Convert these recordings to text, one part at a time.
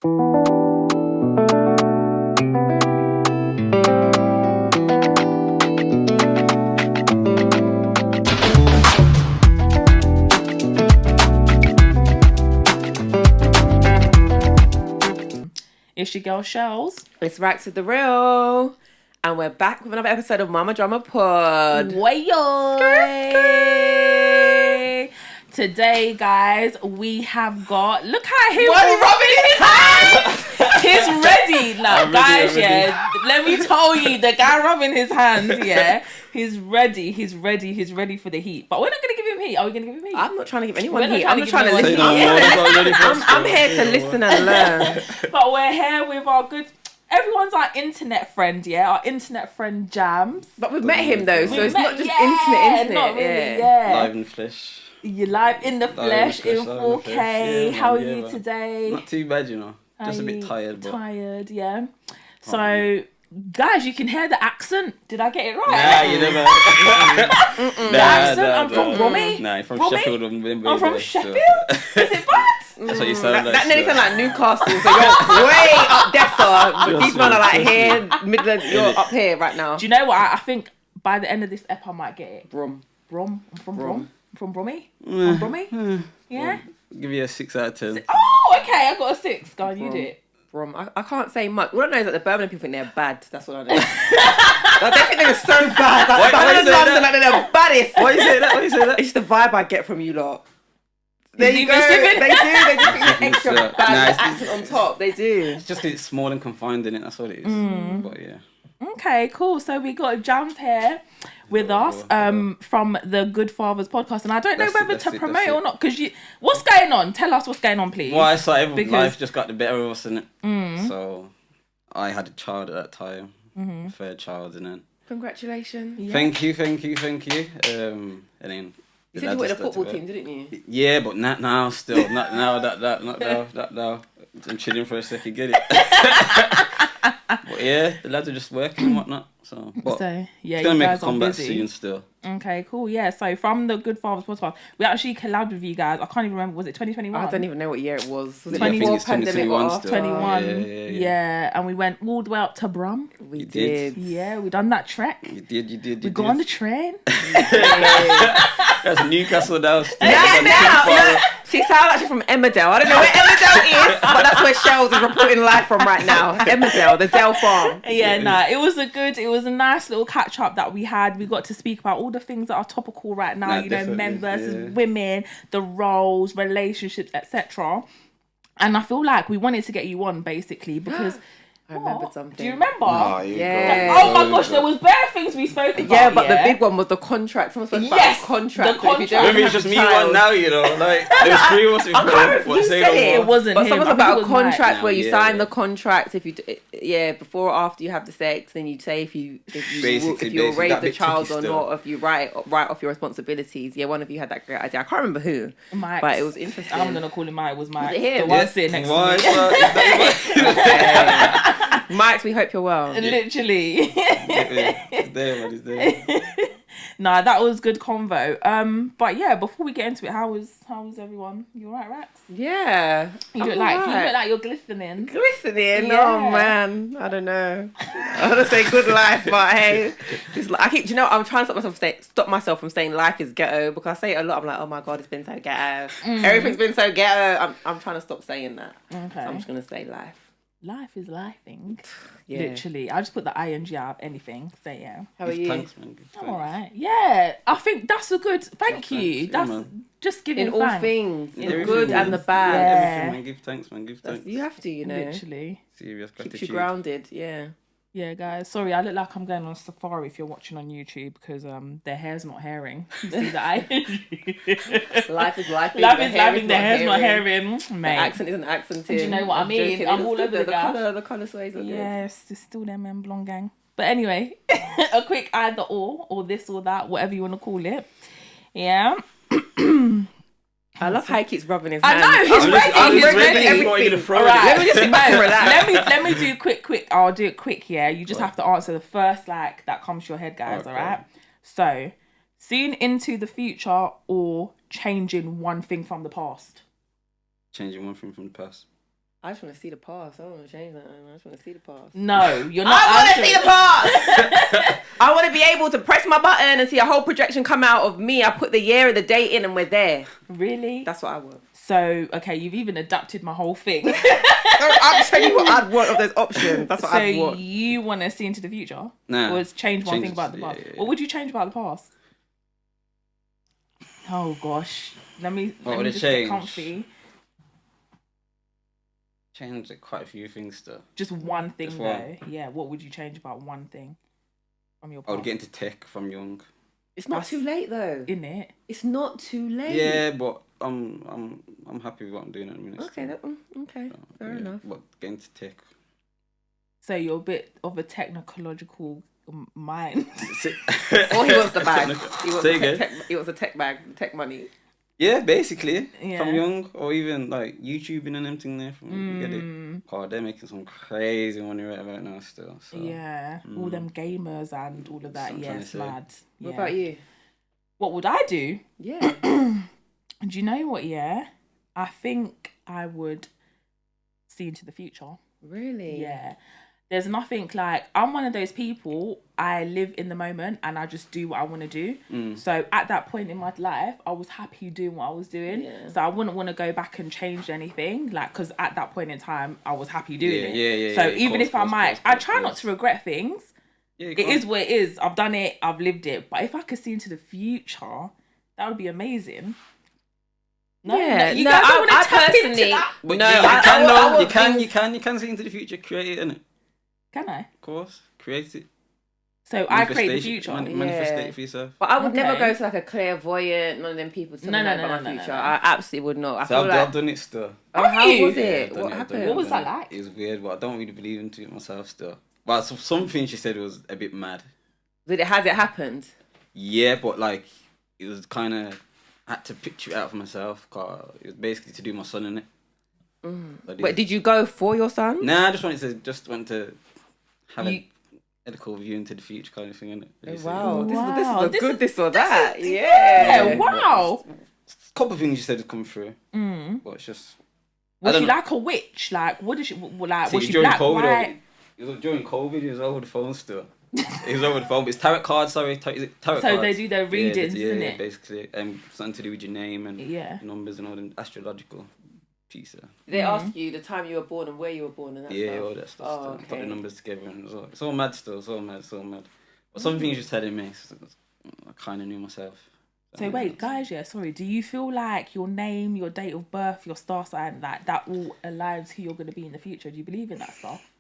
It's your girl Shells. It's Rax with the Real. And we're back with another episode of Mama Drama Pod. Way Today, guys, we have got... Look at him. What, he rubbing his hands? He's ready. Like, guys, ready. yeah. Let me tell you, the guy rubbing his hands, yeah. He's ready. He's ready for the heat. But we're not going to give him heat. Are we going to give him heat? I'm not trying to give anyone We're not heat. trying I'm to not trying to give listen. anyone I'm here to listen and learn. But we're here with our good... Everyone's our internet friend, yeah? Our internet friend Jams. But we've met him though, so it's not just internet. internet. Not really, yeah. Live in flesh. You're live in the flesh, in live in 4K. flesh. Yeah, How are man, you man. today? Not too bad, you know. Just a bit tired, but... Tired, yeah. So, guys, you can hear the accent. Did I get it right? Nah, you never... The accent? I'm from Bromley. Nah, you're from Bromley? Sheffield. I'm from Sheffield? Is it bad? That's what you sound like. That nearly sound like Newcastle, so you're way up there, sir. But these men are like here, Midlands, you're up here right now. Do you know what? I think by the end of this ep, I might get it. Brom. I'm from Brom. I'm from Bromley. Mm. From Bromley? Yeah? Give you a 6 out of 10. Oh, okay. I got a 6. Go on, you do it. Brom. I can't say much. All I know is that the Birmingham people think they're bad. That's what I know. Like, they think they're so bad. Like, Why you Birmingham say London, that? like they're the baddest. Why you say that? Why you say that? It's the vibe I get from you lot. There Is you he go. receiving? They do. They just think you're extra Nah, bad it's- accent on top. They do. It's just 'cause it's small and confined in it. That's what it is. But yeah. Okay, cool. So we got Jams here with us from the Good Fathers podcast, and I don't know whether to promote it or not because what's going on? Tell us what's going on, please. Well, I saw Because- life just got the better of us, innit? So I had a child at that time, third child, and then Congratulations. Yeah. thank you. And then You said you wanted a football team, didn't you? Yeah, but not now. Still, not now. Not now. I'm chilling for a second. Get it? But yeah, the lads are just working and whatnot. So, but So yeah, it's gonna you make a guys are comeback busy. soon. Still. Okay, cool. Yeah, so from the Good Fathers podcast, we actually collabed with you guys. I can't even remember. Was it 2021? I don't even know what year it was. Was it Yeah, I think before it's pandemic or 2021 after? still. 21. Yeah. Yeah, and we went all the way up to Brum. We You did. did. Yeah, we done that trek. You did. We got on the train. That's Newcastle now. Still. Now, she sounds like she's from Emmerdale. I don't know where Emmerdale is, but that's where Shells is reporting live from right now. Emmerdale, the Dale Farm. Yeah, it was a nice little catch up that we had. We got to speak about all the things that are topical right now, you know, men versus women, the roles, relationships, etc. And I feel like we wanted to get you on basically because I remembered something. do you remember? Yeah. Oh my gosh, there was bare things we spoke about. Yeah, but the big one was the contract. Someone spoke about the contract. the So if you don't Maybe it's have just a me child- one now, you know. Like there's 3 of us before. I can't remember who said it. It wasn't But him. someone's I think about it a was Mike. contract where you Yeah, sign yeah. the contract if you before or after you have the sex, then you say if you'll Basically, raise that the bit child tricky or still. not, or if you write off your responsibilities. Yeah, one of you had that great idea. I can't remember who, Mike. but it was interesting. I'm gonna call him Mike. It was Mike. it him? The one Yeah. sitting next Why? to me. Mike, we hope you're well. Literally. He's there. Nah, that was good convo. But yeah, before we get into it, how was everyone? You alright, Rax? Yeah, You look like you're glistening. Glistening. Yeah. Oh man, I don't know. I want to say good life, but hey, I'm trying to stop myself from saying life is ghetto because I say it a lot. I'm like, oh my god, it's been so ghetto. Everything's been so ghetto. I'm trying to stop saying that. Okay. So I'm just gonna say life. Life is lifing. Yeah. Literally. I just put the ing out of anything. So yeah. How are you? Thanks, man. Give thanks. All right. Yeah. I think that's a good thank you. Thanks. Yeah, That's man. just giving In all thanks. things, in the Everything, good man. and the bad. Yeah. Everything, man. Give thanks, man. Give thanks. You have to, you know. Literally. Serious Keeps gratitude. you grounded. Yeah. Yeah, guys. Sorry, I look like I'm going on safari if you're watching on YouTube because their hair's not hairing. You see the eye? Life is life. Life is laughing, their hair's not hairing. The Mate. accent isn't accenting. Do you know what I mean? Joking. I'm It's all still over the gaff. The colour sways are good. Yes, it's still them and blonde gang. But anyway, a quick either or this or that, whatever you want to call it. Yeah. I love how he keeps rubbing his I hands. know, he's ready. He's ready. All right. Let me just remember that. let me do quick. I'll do it quick. Yeah, you just have to answer the first that comes to your head, guys. Okay. All right. So, seeing into the future or changing one thing from the past. Changing one thing from the past. I just want to see the past. I don't want to change that. I just want to see the past. No, you're not. I want to see the past. I want to be able to press my button and see a whole projection come out of me. I put the year and the date in, and we're there. Really? That's what I want. So, okay, you've even adapted my whole thing. So I'm telling you what I'd want of those options. That's what I'd want. So you want to see into the future? Nah. Or change one thing about the past? Yeah. What would you change about the past? Oh gosh. Let me just get comfy. Change quite a few things though. Just one thing though. Yeah, what would you change about one thing from your past? I would get into tech from young. It's not too late though. Isn't it? It's not too late. Yeah, but I'm happy with what I'm doing at the minute. Okay, fair enough. But get into tech. So you're a bit of a technological mind. Or he wants the bag. He wants a tech bag, tech money. Yeah, basically. Yeah. From young, or even like YouTubing and everything there. You get it. Oh, they're making some crazy money right about now still. So. Yeah, all them gamers and all of that. Yeah, it's mad. Yeah. What about you? What would I do? Yeah. Do you know what? Yeah, I think I would see into the future. Really? Yeah. There's nothing like, I'm one of those people, I live in the moment and I just do what I want to do. So at that point in my life, I was happy doing what I was doing. Yeah. So I wouldn't want to go back and change anything, like, because at that point in time, I was happy doing it. Yeah, so even if I try not to regret things. Yeah, it is what it is. I've done it, I've lived it. But if I could see into the future, that would be amazing. No, you guys don't want to tap into that. But you can see into the future, create it, innit? Can I? Of course. Create it. So I create the future. Manifest it for yourself. But I would never go to like a clairvoyant, none of them people to tell me about my future. I absolutely would not. I've done it still. How was it? What happened? What was that like? It was weird, but I don't really believe into it myself still. But something she said was a bit mad. Has it happened? Yeah, but like, it was kind of, I had to picture it out for myself. Cause it was basically to do my son in it. But did you go for your son? Nah, I just wanted to have a medical view into the future kind of thing, innit? Wow. This is a good this or that. Yeah. Wow. A couple of things you said had come through. But it's just... Was she like a witch? Like, what did she... Like, was she during black, COVID, white? It was during COVID, it was over the phone still. It was over the phone, but it's tarot cards, sorry. Is it tarot cards? So they do their readings, isn't it? Yeah, basically. Something to do with your name and numbers and all them astrological pieces. They ask you the time you were born and where you were born and that stuff? Yeah, all that stuff. Okay. Put the numbers together and it's all mad still, it's all mad. But some things you're telling me, I kind of knew myself. So wait, guys, sorry. Do you feel like your name, your date of birth, your star sign, like that all aligns who you're going to be in the future? Do you believe in that stuff?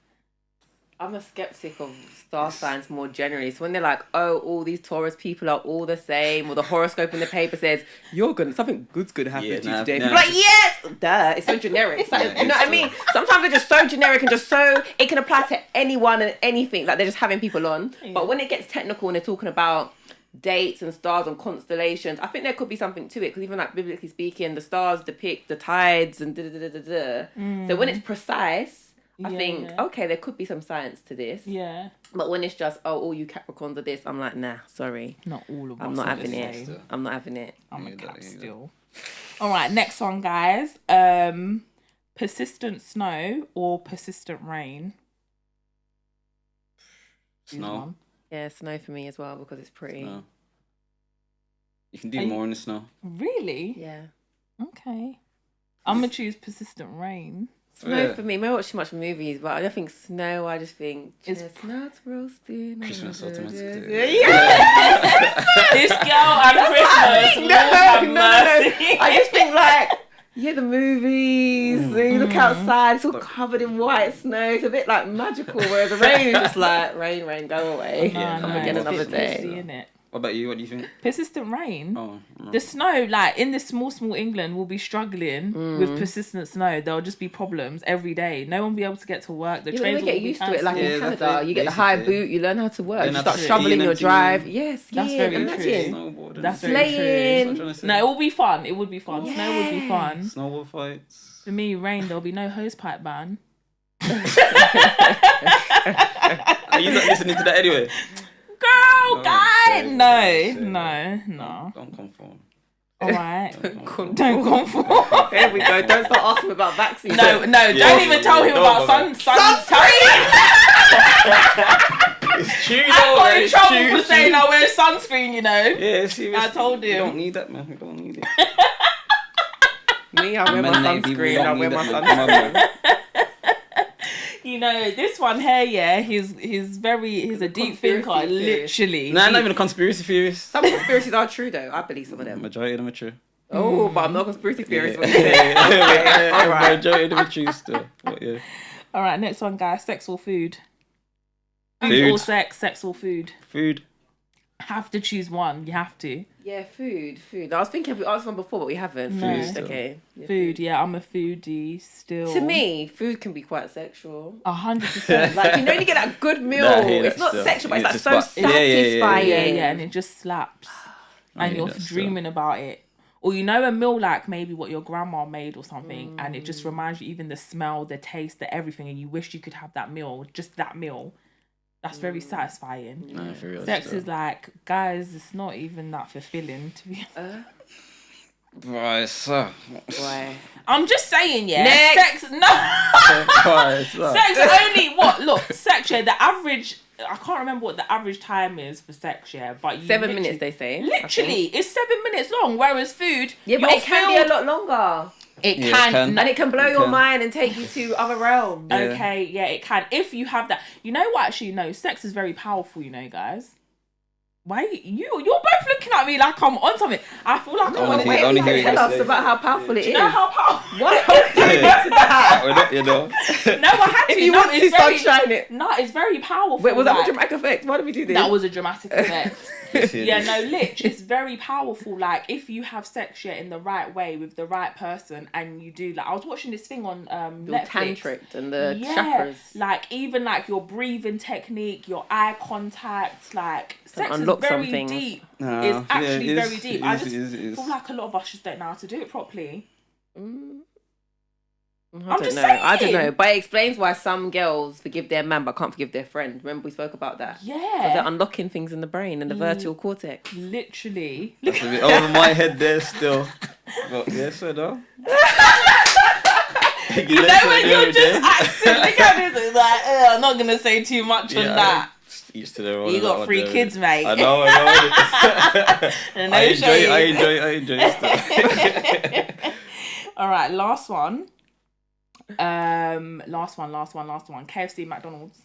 I'm a skeptic of star signs more generally. So when they're like, oh, all these Taurus people are all the same, or the horoscope in the paper says, something good's going to happen to you today. People are like, yes! Duh, it's so generic. It's like, you know what I mean? Sometimes they're just so generic and it can apply to anyone and anything. Like they're just having people on. Yeah. But when it gets technical and they're talking about dates and stars and constellations, I think there could be something to it, because even like biblically speaking, the stars depict the tides and So when it's precise, I think, okay, there could be some science to this. Yeah. But when it's just, all you Capricorns are this, I'm like, nah, sorry. Not all of us. I'm not having it. I'm not having it. I'm a Cap still. All right, next one, guys. Persistent snow or persistent rain? Snow. Yeah, snow for me as well, because it's pretty. Snow. You can do more in the snow. Really? Yeah. Okay. I'm going to choose persistent rain. Snow for me. I watch too much movies, but I don't think snow. I just think it's not roasting. Christmas automatically. This girl and Christmas. No. I just think like the movies. You look outside, it's all covered in white snow. It's a bit like magical. Whereas the rain is just like rain, go away. Come again another day. Isn't it? What about you? What do you think? Persistent rain. Oh, no. The snow, like in this small England, will be struggling with persistent snow. There'll just be problems every day. No one will be able to get to work. The trains will get used to it. Like in Canada, you get the high boot, you learn how to work. You start shoveling your drive. Yes, that's very true. That's very true. No, it will be fun. It would be fun. Yeah. Snow would be fun. Snowball fights. For me, rain, there'll be no hosepipe ban. Are you not listening to that anyway? Girl, guy, no. Don't conform. All right. Don't Don't conform. There we go. Don't start asking me about vaccines. No, don't even tell him about sunscreen. It's true, I though. got in It's trouble true, for it's saying true. I wear sunscreen, you know. Yeah, seriously. I told You him. don't need that, man. You don't need it. Me, I wear my Men, people sunscreen. don't I wear need my that, man. Come on, sunscreen. man. You know, this one here, yeah, he's a deep thinker, conspiracy theorist. literally. Nah, not even a conspiracy theorist. Some conspiracies are true, though. I believe some of them. Majority of them are true. Oh, but I'm not a conspiracy theorist. Yeah. All right. Majority of them are true still. But yeah. All right, next one, guys. Sex or food? Food. Or sex or food? Food. Have to choose one. You have to. Yeah, food. I was thinking if we asked one before, but we haven't. No. Food, Still. okay. Yeah, Food, yeah, I'm a foodie still. To me, food can be quite sexual. 100%. Like, you know, you get that good meal. Nah, I hear It's that not still. sexual, but It's it's like just so about- yeah, satisfying. yeah, and it just slaps. I And hear you're that still. dreaming about it. Or you know a meal like maybe what your grandma made or something, and it just reminds you even the smell, the taste, the everything, and you wish you could have that meal, just that meal. That's very satisfying. Nah, for real Sex still. is like, guys, it's not even that fulfilling to be. Right, so. Why? I'm just saying, yeah. Next. Sex, no. Right, so. Sex only what? Look, sex, yeah. The average. I can't remember what the average time is for sex, yeah. But you 7 literally- minutes, they say. I Literally, think. it's 7 minutes long. Whereas food, Yeah, but you're it can be a filled- lot longer. It Yeah, it can. can. And it can blow It your can. mind and take you to other realms. Yeah. Okay, yeah, it can. If you have that, you know what? Actually, no. Sex is very powerful. You know, guys. Why you're both looking at me like I'm on something? I feel like I wanna I'm. hear- I wanna hear Tell you us say. about how powerful it is. You know how powerful? What? that? We're not, you know. No, I had to. If you no, want to it's very, sunshine it. No, it's very powerful. Wait, was that a like, dramatic effect? Why did we do this? That was a dramatic effect. Yeah, Yeah, no, lich, it's very powerful. Like, if you have sex, yeah, in the right way with the right person, and you do, like, I was watching this thing on Your Netflix. tantric and the Yeah, chakras. like, even, like, your breathing technique, your eye contact, like, sex is unlock some very things. deep. Nah, It's actually yeah, it is, very deep. it I is, just it is, it is. feel like a lot of us just don't know how to do it properly. I don't just know. I don't saying. know. But it explains why some girls forgive their man but can't forgive their friend. Remember we spoke about that? Because they're Yeah, unlocking things in the brain and the vertical cortex. literally. That's a bit over my head there still. But yeah, so though. You know when you're just acting, look at this, it's like, I'm not going to say too much on that. Each to their own. You got 3 kids, mate. I know. And I no shade. enjoy it still. All right, last one. Last one. KFC, McDonald's.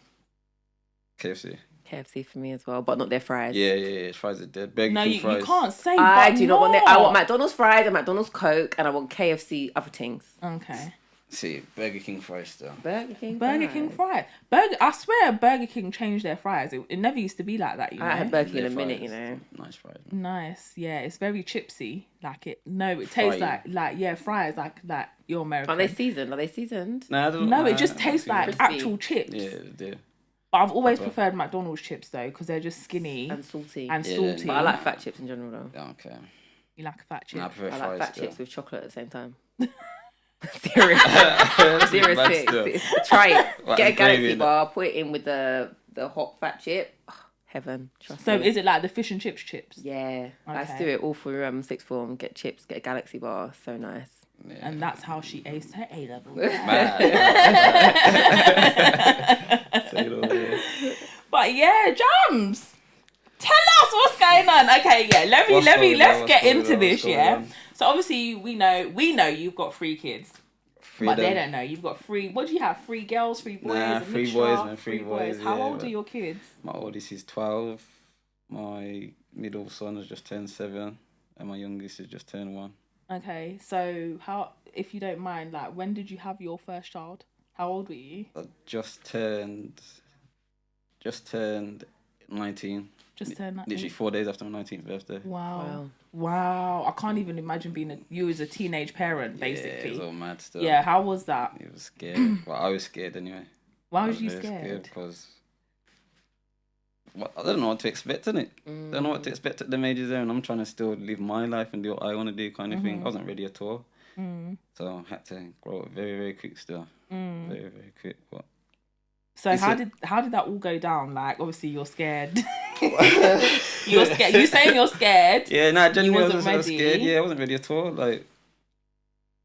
KFC. KFC for me as well, but not their fries. Yeah. Fries are dead. Burger No, King you fries. can't say. I but do not want not. that. I want McDonald's fries and McDonald's Coke and I want KFC other things. Okay. See, Burger King fries still. Burger King Fries. I swear Burger King changed their fries. It never used to be like that, you know. I had Burger King in a Their minute, fries. you know. Nice fries. Nice. Yeah, it's very chipsy. Like it. No, it tastes Fry. like yeah, fries like you're American. Are they seasoned? Nah, I don't No, know. it just tastes like Crispy. actual chips. Yeah, they do. But I've always Proper. preferred McDonald's chips though, because they're just skinny And salty. and Yeah, salty. But I like fat chips in general though. Okay. You like a fat chip? Nah, I prefer I like fries fat still. chips with chocolate at the same time. Serious. Serious Bad pics. still. Try it. What, Get a I'm Galaxy craving bar, put it in with the hot fat chip. Oh, heaven. Trust So me. is it like the fish and chips chips? Yeah. I used to Okay. do it all through sixth form. Get chips, get a Galaxy bar. So nice. Yeah. And that's how she aced her A level. Say it all, yeah. But yeah, Jams. Tell us what's going on. Okay, yeah. What's going on? Let's What's get going into on? this, What's going yeah. on? So obviously we know you've got 3 kids. But they Freedom. don't know. You've got 3. What do you have? 3 girls, 3 boys? Nah, a 3 mixture? boys, man, 3 boys, How yeah, old but- are your kids? My oldest is 12. My middle son has just turned 7. And my youngest has just turned 1. Okay, so how, if you don't mind, like, when did you have your first child? How old were you? I just turned 19. Just turned that. Literally 4 days after my 19th birthday. Wow. I can't even imagine being you as a teenage parent, Yeah, it was basically. all mad still. Yeah, how was that? It was scared. Well, I was scared anyway. Why I was you very scared? Because I don't know what to expect, innit? Don't know what to expect at the ages there, and I'm trying to still live my life and do what I want to do, kind of thing. I wasn't ready at all, so I had to grow up very, very quick still, very, very quick. But So It's how did that all go down? Like, obviously you're scared. You're scared. You saying you're scared? Yeah, nah, genuinely, wasn't I was ready? scared. Yeah, I wasn't ready at all. Like,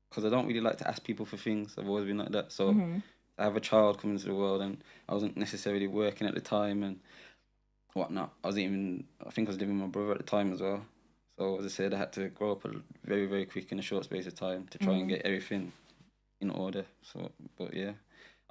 because I don't really like to ask people for things. I've always been like that. So I have a child coming into the world, and I wasn't necessarily working at the time and whatnot. I think I was living with my brother at the time as well. So as I said, I had to grow up very, very quick in a short space of time to try and get everything in order. So, but yeah,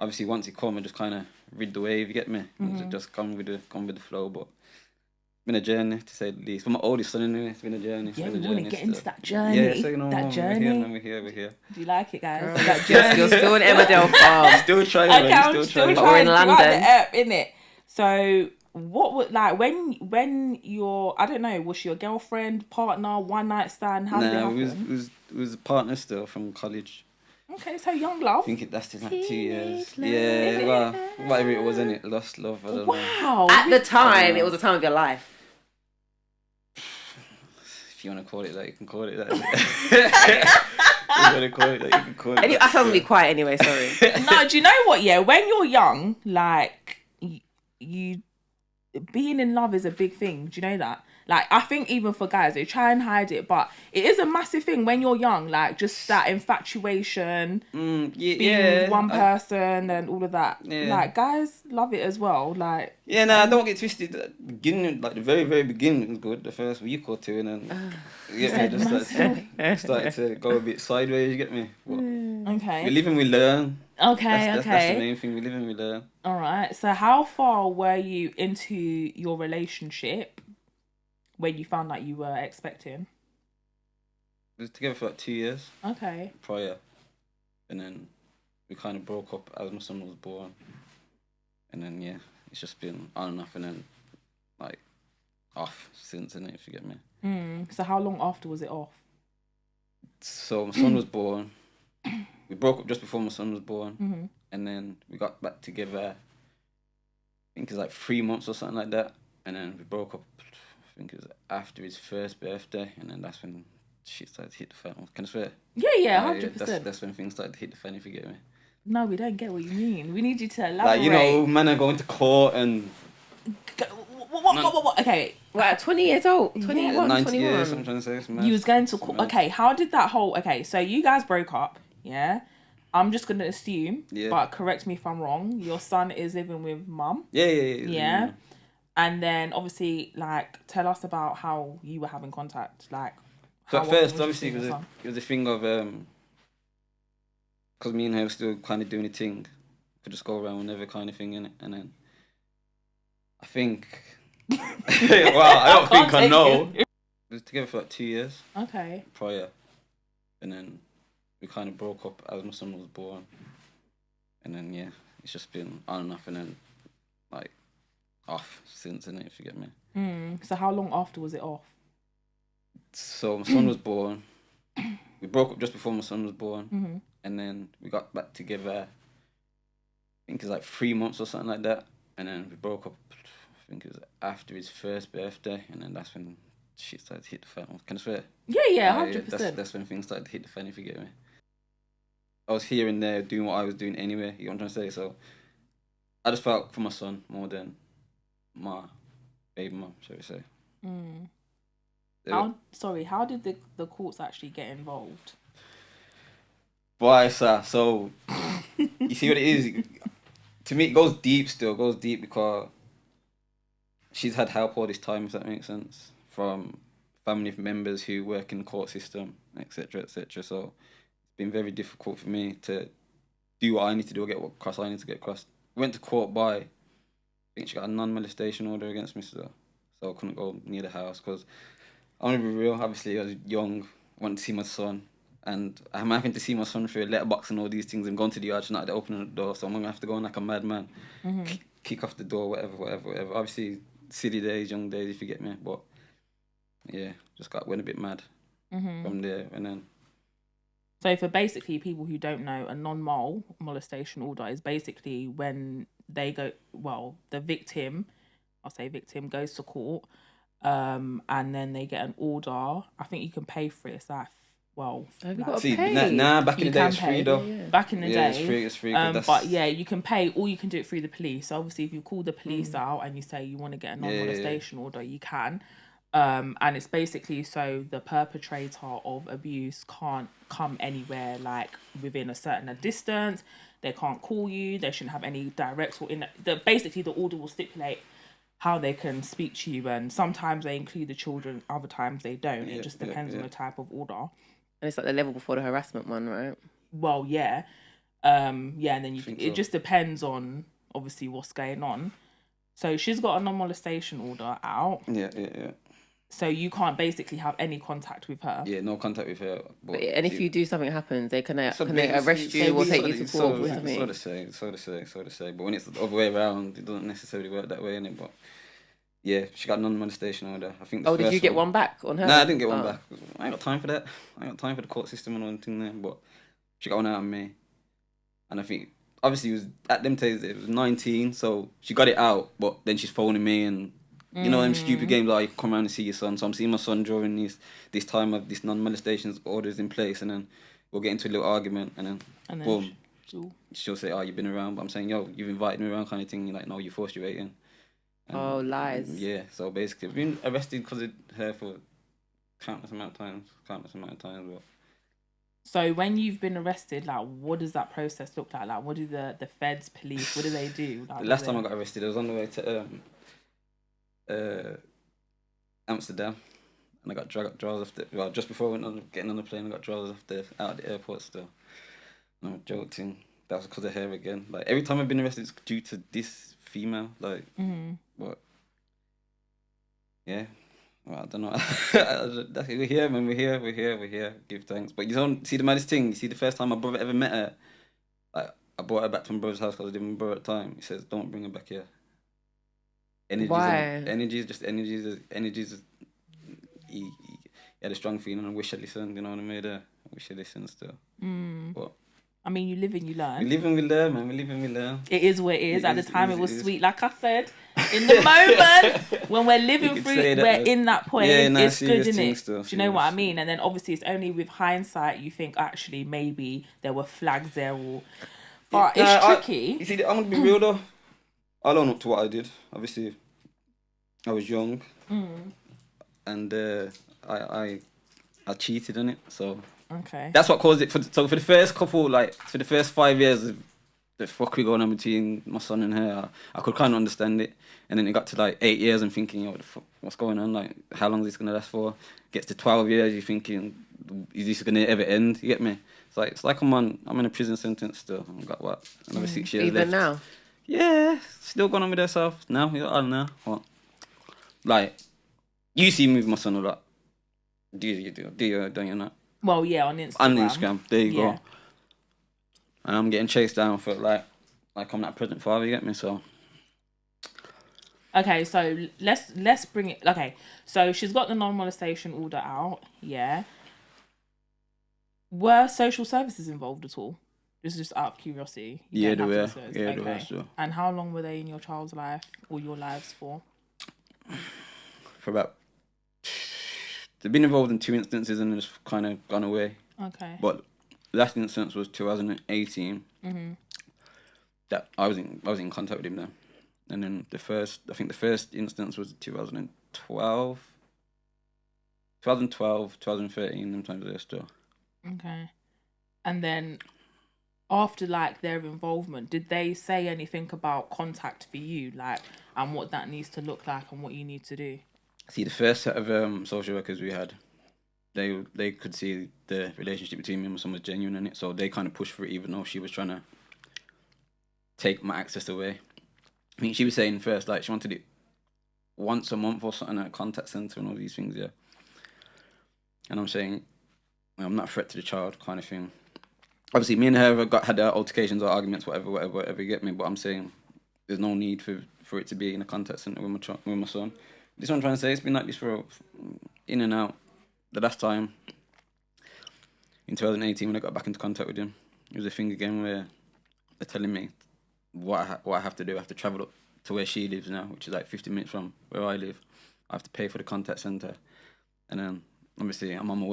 obviously once it come, I just kind of rid the wave. You get me? Just come with the flow. But it's been a journey to say the least. For my oldest son, anyway, it's been a journey. Yeah, we want to get into that journey. Yeah, so that journey. We're here. Do you like it, guys? Girl, That journey. you're still in Emmerdale Farm. Still trying. Okay, I'm still trying in to London. write the app, innit? So, what would like when you're, I don't know, was she your girlfriend, partner, one night stand? How did it happen? It was a partner still from college. Okay, so young love. I think that's still like 2 years. Yeah, well, whatever it was, innit? Lost love. I don't know. Wow. At the time, it was the time of your life. If you want to call it that, you can call it that. If you want to call it that, you can call it that. I sound really quiet anyway, sorry. No, do you know what? Yeah, when you're young, like you being in love is a big thing. Do you know that? Like, I think even for guys, they try and hide it, but it is a massive thing when you're young. Like, just that infatuation, being with one person and all of that. Yeah. Like, guys love it as well. Like, yeah, nah, don't get twisted. The beginning, like the very, very beginning was good. The first week or two, and then just started to go a bit sideways. You get me? But okay. we live and we learn. Okay, That's the main thing. We live and we learn. All right. So, how far were you into your relationship when you found out you were expecting? We was together for like 2 years Okay. prior, and then we kind of broke up as my son was born, and then yeah, it's just been on and off, and then like off since, innit, if you get me. So, how long after was it off? So my son was born. We broke up just before my son was born, and then we got back together. I think it's like 3 months or something like that, and then we broke up. I think it was after his first birthday, and then that's when shit started to hit the fan. Can I swear? Yeah, 100%. That's when things started to hit the fan, if you get me. No, we don't get what you mean. We need you to elaborate. Like, you know, men are going to court and... What? Okay. Well, at 20 years old, 21, 90 21. years, I'm trying to say. It's mad. You was going to court. Okay, how did that whole... Okay, so you guys broke up, yeah? I'm just going to assume, but correct me if I'm wrong, your son is living with mum? Yeah. And then, obviously, like, tell us about how you were having contact. Like, so at first, obviously, it was a thing of... Because me and her were still kind of doing a thing. Could just go around whenever kind of thing, innit? And then... I think... well, I don't think I know. We was together for like 2 years. Okay. Prior. And then we kind of broke up as my son was born. And then, yeah, it's just been on and off, and then, like, off since, innit, if you get me. So how long after was it off? So my son was born. We broke up just before my son was born. And then we got back together, I think it's like 3 months or something like that. And then we broke up, I think it was after his first birthday. And then that's when shit started to hit the fan. Can I swear? Yeah, 100%. That's when things started to hit the fan, if you get me. I was here and there doing what I was doing anyway, you know what I'm trying to say? So I just felt for my son more than my baby mum, shall we say. How did the courts actually get involved? Why, sir? So, you see what it is? To me, it goes deep still. It goes deep because she's had help all this time, if that makes sense, from family members who work in the court system, etc., etc. So, it's been very difficult for me to do what I need to do or get what cross I need to get crossed. Went to court by, I think she got a non-molestation order against me still. So I couldn't go near the house because I want to be real. Obviously, I was young, wanted to see my son. And I'm having to see my son through a letterbox and all these things and going to the yard, not opening the door. So I'm going to have to go in like a madman, kick off the door, whatever. Obviously, silly days, young days, if you get me. But yeah, went a bit mad from there. And then. So for basically people who don't know, a non-mole molestation order is basically when they go, well, the victim, I'll say victim, goes to court, and then they get an order. I think you can pay for it. It's like well, Have you like, got to See, pay? nah, back in You the day can it's free pay. though. Yeah. back in the Yeah, day. it's free. 'Cause that's, But yeah, you can pay, or you can do it through the police. So obviously, if you call the police out and you say you want to get a non-molestation order, you can. And it's basically so the perpetrator of abuse can't come anywhere like within a certain distance. They can't call you. They shouldn't have any direct or in. Basically, the order will stipulate how they can speak to you, and sometimes they include the children, other times they don't. It just depends on the type of order. And it's like the level before the harassment one, right? Well, yeah, and then it just depends on obviously what's going on. So she's got a non-molestation order out. Yeah. So you can't basically have any contact with her. Yeah, no contact with her. And if you do something happens, they can So they arrest you or take you to court or something? So to say. But when it's the other way around, it doesn't necessarily work that way, innit? But yeah, she got non-molestation order. I think. Did you get one back on her? Nah, I didn't get one back. I ain't got time for that. I ain't got time for the court system and all that thing there. But she got one out on me, and I think obviously it was at them days it was 19, so she got it out. But then she's phoning me and. You know them stupid games like come around and see your son. So I'm seeing my son during this time of this non-molestation orders in place, and then we'll get into a little argument, and then boom, she'll say, "Oh, you've been around," but I'm saying, "Yo, you've invited me around," kind of thing. You're like, "No, you forced your way in." And, lies. Yeah. So basically, I've been arrested because of her for countless amount of times. But So when you've been arrested, like, what does that process look like? Like, what do the feds, police, what do they do? Like, the last time I got arrested, I was on the way to Amsterdam, and I got dragged off just before I went on getting on the plane. I got dragged out of the airport still. And I'm joking. That was because of her again. Like every time I've been arrested, it's due to this female. Like, what? Yeah. Well, I don't know. We're here, man. We're here. Give thanks. But you don't see the maddest thing. You see, the first time my brother ever met her, like I brought her back to my brother's house because I was living with my brother at the time. He says, "Don't bring her back here." Why? Energies. He had a strong feeling. I wish I listened. You know what I mean? I wish I listened still. But I mean, you live and you learn. we live and we learn, man. We live and we learn. It is what it is. At the time, it was sweet. Like I said, in the moment when we're living through, we're in that point. It's good, isn't it? Do you know what I mean? And then obviously, it's only with hindsight you think actually maybe there were flags there, but it's tricky. You see, I'm gonna be real though. I don't know up to what I did. Obviously, I was young, and I cheated on it. So okay, that's what caused it. For the first couple, like for the first 5 years, the fuckery going on between my son and her, I could kind of understand it. And then it got to like 8 years, and thinking, what the fuck, what's going on? Like, how long is this gonna last for? Gets to 12 years, you're thinking, is this gonna ever end? You get me? It's like I'm in a prison sentence still. I've got what, another 6 years Even left. now. Yeah, still going on with herself now. I don't know what. Like, you see me with my son a lot. Do you don't you not? Well, yeah, on Instagram. On Instagram, there you go. And I'm getting chased down for like I'm that present father. You get me? So. Okay, so let's bring it. Okay, so she's got the non-molestation order out. Yeah. Were social services involved at all? This is just out of curiosity. Yeah, they were. Yeah, they were. So. And how long were they in your child's life or your lives for? For about. They've been involved in 2 instances and just kind of gone away. Okay. But last instance was 2018. That I was in contact with him then, and then the first instance was 2012, 2013. Them times there still. Okay. And then after like their involvement, did they say anything about contact for you, like, and what that needs to look like and what you need to do? See, the first set of social workers we had, they could see the relationship between me and my son was genuine in it, so they kind of pushed for it, even though she was trying to take my access away. I mean, she was saying first, like, she wanted it once a month or something at a contact centre and all these things, yeah. And I'm saying, I'm not a threat to the child, kind of thing. Obviously, me and her had altercations or arguments, whatever, you get me, but I'm saying there's no need for it to be in a contact centre with my son. This is what I'm trying to say. It's been like this for in and out. The last time, in 2018, when I got back into contact with him, it was a thing again where they're telling me what I have to do. I have to travel up to where she lives now, which is like 50 minutes from where I live. I have to pay for the contact centre. And then, obviously, I'm on my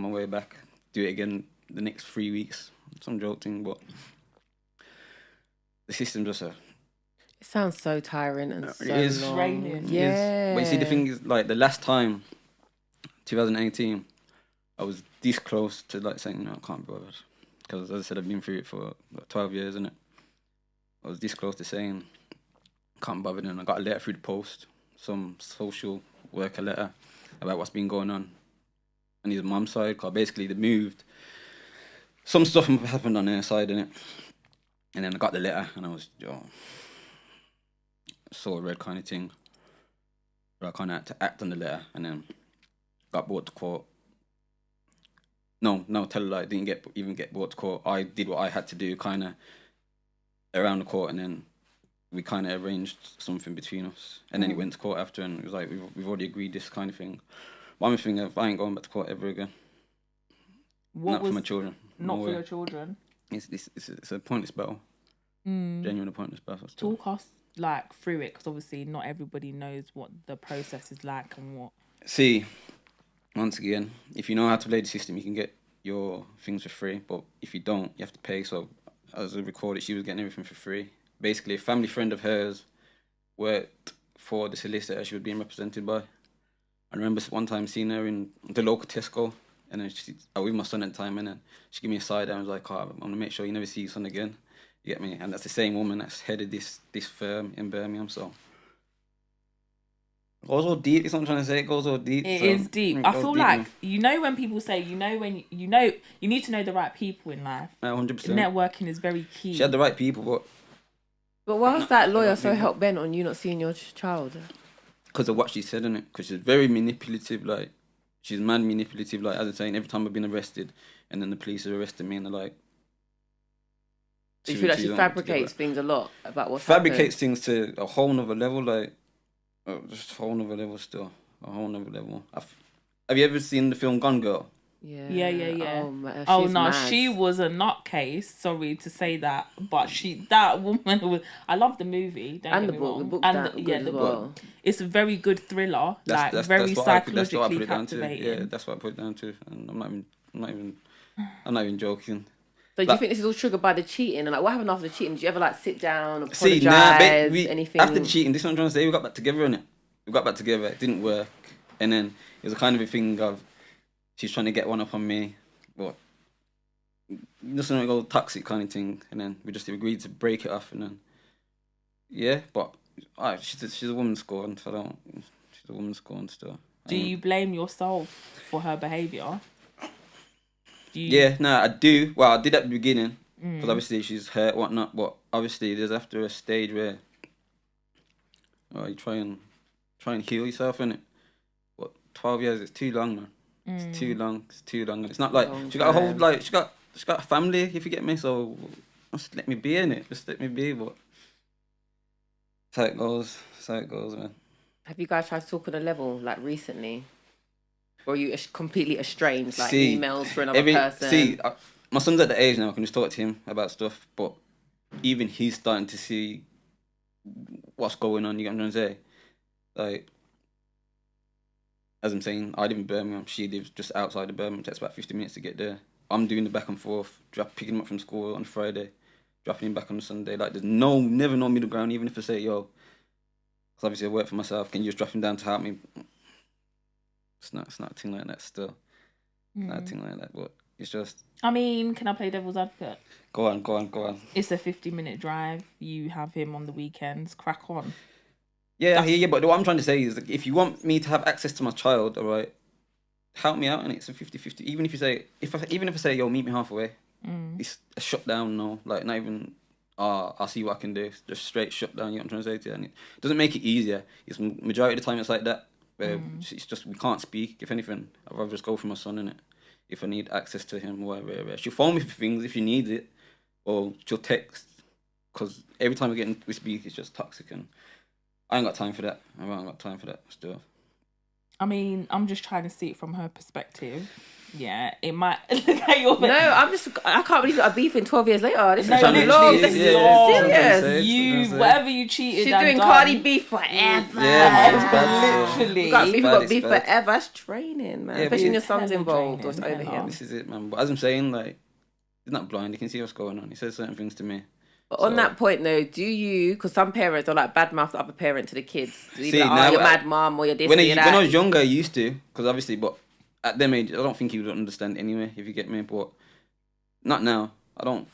way back. do it again the next 3 weeks. Some joke thing, but the system just It sounds so tiring and so it is long. draining. Yeah. But you see, the thing is, like, the last time, 2018, I was this close to like saying, no, I can't be bothered. Because as I said, I've been through it for like 12 years, innit? I was this close to saying, can't be bothered, and I got a letter through the post, some social worker letter about what's been going on his mum's side, because basically they moved. Some stuff happened on their side, innit? And then I got the letter, and I was, saw a red kind of thing. But I kind of had to act on the letter, and then got brought to court. No, tell a lie, didn't even get brought to court. I did what I had to do, kind of around the court, and then we kind of arranged something between us. And then he went to court after, and it was like, we've already agreed this kind of thing. But I'm thinking, I ain't going back to court ever again. Not for my children. Not for your children. It's a pointless battle. Genuine pointless battle. Still. Talk us like through it, because obviously not everybody knows what the process is like and what. See, once again, if you know how to play the system, you can get your things for free. But if you don't, you have to pay. So as I recorded, she was getting everything for free. Basically, a family friend of hers worked for the solicitor she was being represented by. I remember one time seeing her in the local Tesco, and then I was with my son at the time, and then she gave me a side and was like, I'm going to make sure you never see your son again. You get me? And that's the same woman that's headed this firm in Birmingham, so. It goes all deep, it's what I'm trying to say, it goes all deep. It is deep. I feel like, when people say, when you need to know the right people in life. 100%. Networking is very key. She had the right people, But why was that lawyer so hell-bent on you not seeing your child? Because of what she said, innit? Because she's very manipulative, like, she's mad manipulative, like, as I'm saying, every time I've been arrested, and then the police have arrested me, and they're like... Do you feel like she fabricates things a lot about what's Fabricates things to a whole nother level, like, just a whole nother level still. A whole nother level. Have you ever seen the film Gone Girl? Yeah. Oh, no, she was a nutcase. Sorry to say that, but that woman was. I love the movie. And the book. The book's the book. It's a very good thriller. Very psychologically captivating. Yeah, that's what I put it down to, and I'm not even joking. So do you think this is all triggered by the cheating? And like, what happened after the cheating? Did you ever like sit down, apologise, anything? After the cheating, this is what I'm trying to say. We got back together, innit? We got back together. It didn't work, and then it was a kind of a thing of she's trying to get one up on me, but just want to go toxic kind of thing. And then we just agreed to break it off, and then but she's a woman scorned. So I don't. She's a woman scorned still. Do you blame yourself for her behaviour? I do. Well, I did at the beginning because obviously she's hurt, whatnot. But obviously, there's after a stage where you try and heal yourself, innit? But 12 years is too long, man. It's too long. And it's not like she got a whole she got a family, if you get me. So just let me be in it. Just let me be. But that's how it goes, man. Have you guys tried to talk on a level like recently? Or are you completely estranged, like emails for another person? My son's at the age now, I can just talk to him about stuff, but even he's starting to see what's going on, you get what I'm trying to say? Like, as I'm saying, I live in Birmingham, she lives just outside of Birmingham, it takes about 50 minutes to get there. I'm doing the back and forth, picking him up from school on Friday, dropping him back on Sunday. Like, there's never no middle ground, even if I say, because obviously I work for myself, can you just drop him down to help me? It's not a thing like that still. Not a thing like that, but it's just... I mean, can I play devil's advocate? Go on. It's a 50-minute drive. You have him on the weekends. Crack on. Yeah, I hear you, but what I'm trying to say is, like, if you want me to have access to my child, all right, help me out, and it's a 50-50. Even if you say... if I say, yo, meet me halfway, it's a shutdown, no. Like, not even... I'll see what I can do. Just straight shutdown, you know what I'm trying to say to you? And it doesn't make it easier. It's majority of the time it's like that. It's just we can't speak. If anything, I'd rather just go for my son, innit? If I need access to him, whatever. She'll phone me for things if she needs it, or she'll text. Because every time we speak, it's just toxic, and I ain't got time for that. I haven't got time for that still. I mean, I'm just trying to see it from her perspective. Yeah, it might look at your No, I can't believe you got a beef in 12 years later. This No, is long. literally, This it's is long. serious. You, whatever you cheated, She's and doing done, Cardi B forever. Yeah, man, it's bad still. literally. You got beef, you bad, got beef it's bad. forever. That's draining, man. Yeah, but Especially when your it's son's hella involved or it's draining, over hella. him. This is it, man. But as I'm saying, like, he's not blind. He can see what's going on. He says certain things to me. But on that point, though, do you? Because some parents are like badmouth the other parent to the kids. Do you See, be like, now, you're mad mom or you're this when or I that. was younger, I used to, because obviously, but at them age, I don't think he would understand anyway. If you get me, but not now. I don't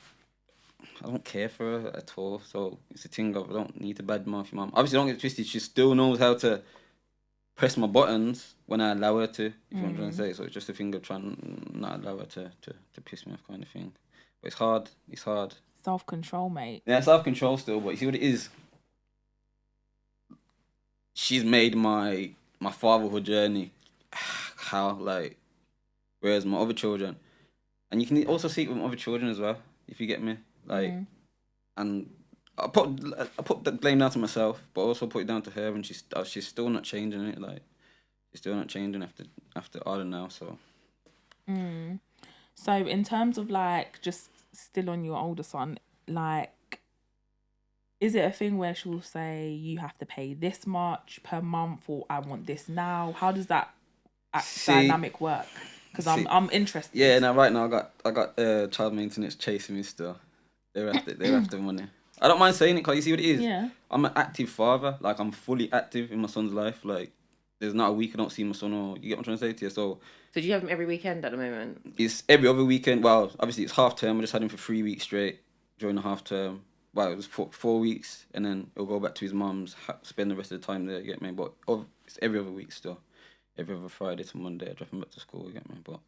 care for her at all. So it's a thing of I don't need to badmouth your mom. Obviously, don't get twisted. She still knows how to press my buttons when I allow her to. If you know what I'm trying to say. So it's just a thing of trying not allow her to piss me off, kind of thing. But it's hard. It's hard. Self-control, mate. Yeah, self-control still. But you see what it is. She's made my fatherhood journey. How like, whereas my other children, and you can also see it with my other children as well. If you get me, like, and I put the blame down to myself, but also put it down to her, and she's still not changing it. Like, she's still not changing after I don't know. So. So in terms of like just still on your older son, like, is it a thing where she'll say you have to pay this much per month, or I want this now? How does that dynamic work? Because I'm interested. Yeah, now right now I got child maintenance chasing me still. They're after money. I don't mind saying it because you see what it is. Yeah. I'm an active father. Like, I'm fully active in my son's life. Like, there's not a week I don't see my son, or you get what I'm trying to say to you. So do you have him every weekend at the moment? it's every other weekend. Well, obviously it's half term. I just had him for 3 weeks straight during the half term. Well, it was 4 weeks, and then he'll go back to his mum's, spend the rest of the time there. You get me? But it's every other week still. Every other Friday to Monday, I drop him back to school. You get me? But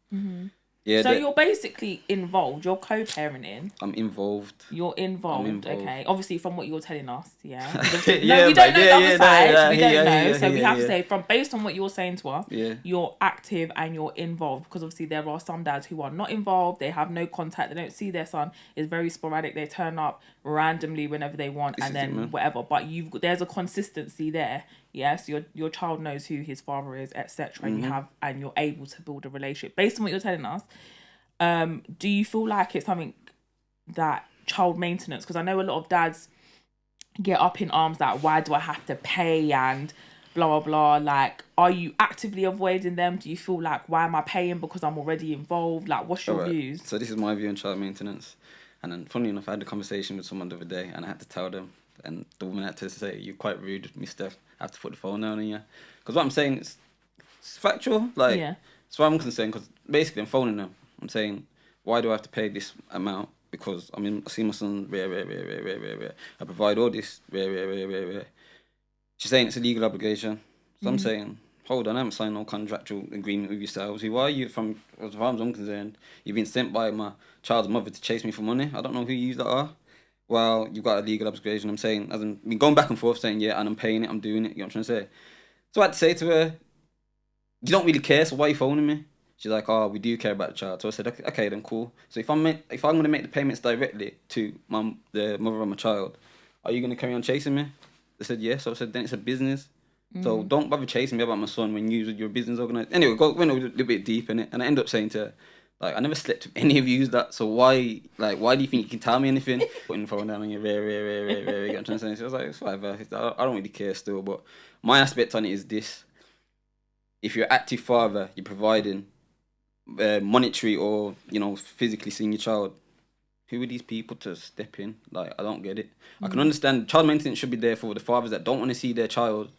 yeah. So you're basically involved. You're co-parenting. I'm involved. You're involved. I'm involved. Okay. Obviously, from what you're telling us, yeah. Yeah, we don't know the other side. We don't know. yeah, So we have to yeah. say, based on what you're saying to us, Yeah. you're active and you're involved. Because obviously there are some dads who are not involved. They have no contact. They don't see their son. It's very sporadic. They turn up randomly whenever they want, and then whatever. But there's a consistency there. Yes, your child knows who his father is, etc. And you're able to build a relationship based on what you're telling us. Do you feel like it's something that child maintenance? Because I know a lot of dads get up in arms that why do I have to pay and blah blah blah. Like, are you actively avoiding them? Do you feel like, why am I paying because I'm already involved? Like, what's your views? So this is my view on child maintenance. And then, funny enough, I had a conversation with someone the other day, and I had to tell them, and the woman had to say, "You're quite rude, mister. I have to put the phone down on you." Because what I'm saying is factual. Like, that's why I'm concerned. Because basically, I'm phoning them. I'm saying, why do I have to pay this amount? Because I see my son, rare. I provide all this, rare. She's saying it's a legal obligation. So I'm saying, hold on, I haven't signed no contractual agreement with yourselves. Who are you? As far as I'm concerned, you've been sent by my child's mother to chase me for money. I don't know who you that are. Well, you've got a legal obligation. I'm saying, as in, been going back and forth saying, yeah, and I'm paying it, I'm doing it. You know what I'm trying to say? So I had to say to her, you don't really care, so why are you phoning me? She's like, oh, we do care about the child. So I said, okay, then cool. So if I'm going to make the payments directly to the mother of my child, are you going to carry on chasing me? They said, yes. So I said, then it's a business. So don't bother chasing me about my son when you're a business organisation. Anyway, went a little bit deep in it, and I ended up saying to her, like, I never slept with any of you that. So why do you think you can tell me anything? Putting the phone down on you, rare. You get what I'm trying to say? So I was like, it's whatever. I don't really care still. But my aspect on it is this: if you're an active father, you're providing monetary or physically seeing your child. Who are these people to step in? Like, I don't get it. I can understand child maintenance should be there for the fathers that don't want to see their child,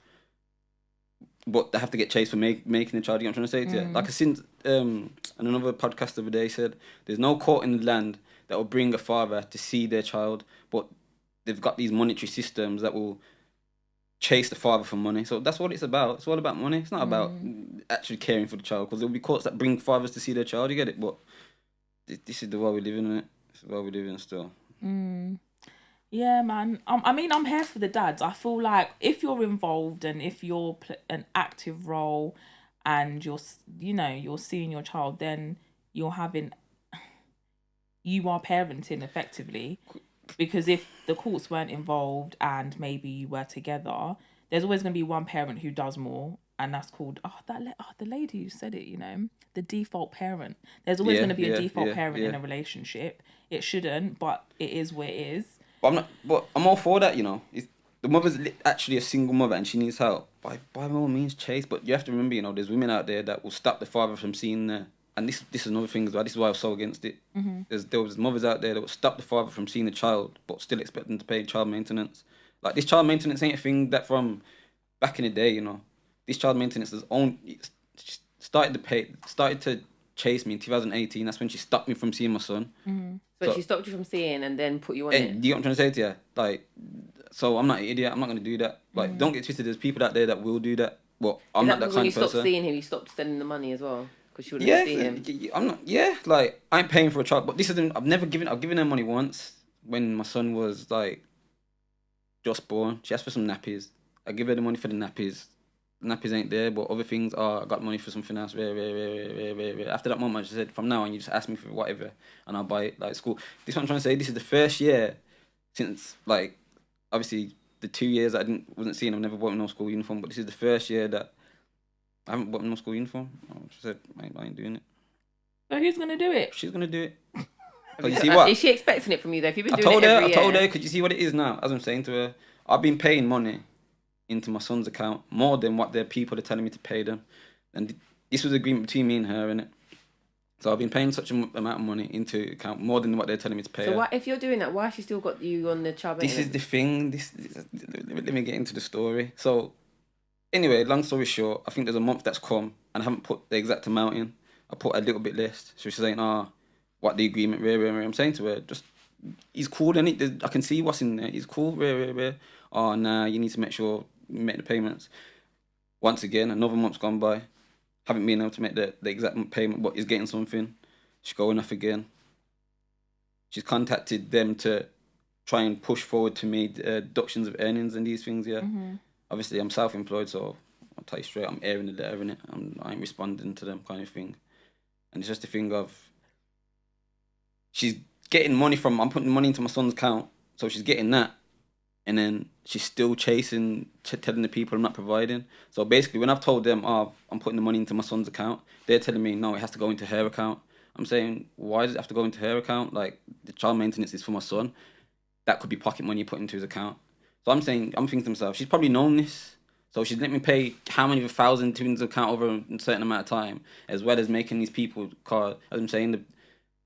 but they have to get chased for making the child. You know what I'm trying to say to you? Like, I seen on another podcast the other day said, there's no court in the land that will bring a father to see their child, but they've got these monetary systems that will chase the father for money. So that's what it's about. It's all about money. It's not about actually caring for the child, because there'll be courts that bring fathers to see their child. You get it? But this is the world we live in, innit? This is the world we live in still. Yeah, man. I mean, I'm here for the dads. I feel like if you're involved and if you're an active role and you're seeing your child, then you are parenting effectively. Because if the courts weren't involved and maybe you were together, there's always going to be one parent who does more and that's called the lady who said it. The default parent. There's always going to be a default parent in a relationship. It shouldn't, but it is what it is. But I'm all for that. It's, the mother's actually a single mother and she needs help. By all means, chase. But you have to remember, there's women out there that will stop the father from seeing the. And this is another thing as well. This is why I was so against it. Mm-hmm. There was mothers out there that will stop the father from seeing the child, but still expect them to pay child maintenance. Like, this child maintenance ain't a thing that from back in the day. This child maintenance started to chase me in 2018. That's when she stopped me from seeing my son. Mm-hmm. So she stopped you from seeing and then put you on it. Do you know what I'm trying to say to you? Like, so I'm not an idiot. I'm not going to do that. Like, don't get twisted. There's people out there that will do that. Well, I'm not that kind of person. When you stopped seeing him, you stopped sending the money as well? Because she wouldn't see him. I'm not. Yeah, like, I ain't paying for a child. But this isn't. I've given her money once when my son was like just born. She asked for some nappies. I give her the money for the nappies. The nappies ain't there, but other things are. I got money for something else. After that moment, she said, from now on, you just ask me for whatever, and I'll buy it. Like, school. This is what I'm trying to say. This is the first year since, like, obviously the 2 years that I wasn't seeing. I've never bought no school uniform, but this is the first year that I haven't bought no school uniform. She said, I ain't doing it. So who's gonna do it? She's gonna do it. You see what? Is she expecting it from you though? If you've been doing it every year. I told her, because you see what it is now. As I'm saying to her, I've been paying money into my son's account more than what their people are telling me to pay them, and this was an agreement between me and her, innit? So I've been paying such an amount of money into account more than what they're telling me to pay. So why, if you're doing that, why has she still got you on the child maintenance? This is the thing. Let me get into the story. So anyway, long story short, I think there's a month that's come and I haven't put the exact amount in. I put a little bit less. So she's saying, what the agreement, I'm saying to her, just, he's cool, innit? I can see what's in there. He's cool, Oh, nah, you need to make sure you make the payments. Once again, another month's gone by. Haven't been able to make the exact payment, but he's getting something. She's going off again. She's contacted them to try and push forward to me deductions of earnings and these things, yeah. Mm-hmm. Obviously, I'm self-employed, so I'll tell you straight, I'm airing the letter, innit? I ain't responding to them kind of thing. And it's just a thing of, she's getting money I'm putting money into my son's account, so she's getting that. And then she's still chasing, telling the people I'm not providing. So basically, when I've told them, I'm putting the money into my son's account, they're telling me, no, it has to go into her account. I'm saying, why does it have to go into her account? Like, the child maintenance is for my son. That could be pocket money put into his account. So I'm thinking to myself, she's probably known this. So she's let me pay how many of 1,000 to his account over a certain amount of time, as well as making these people call, as I'm saying,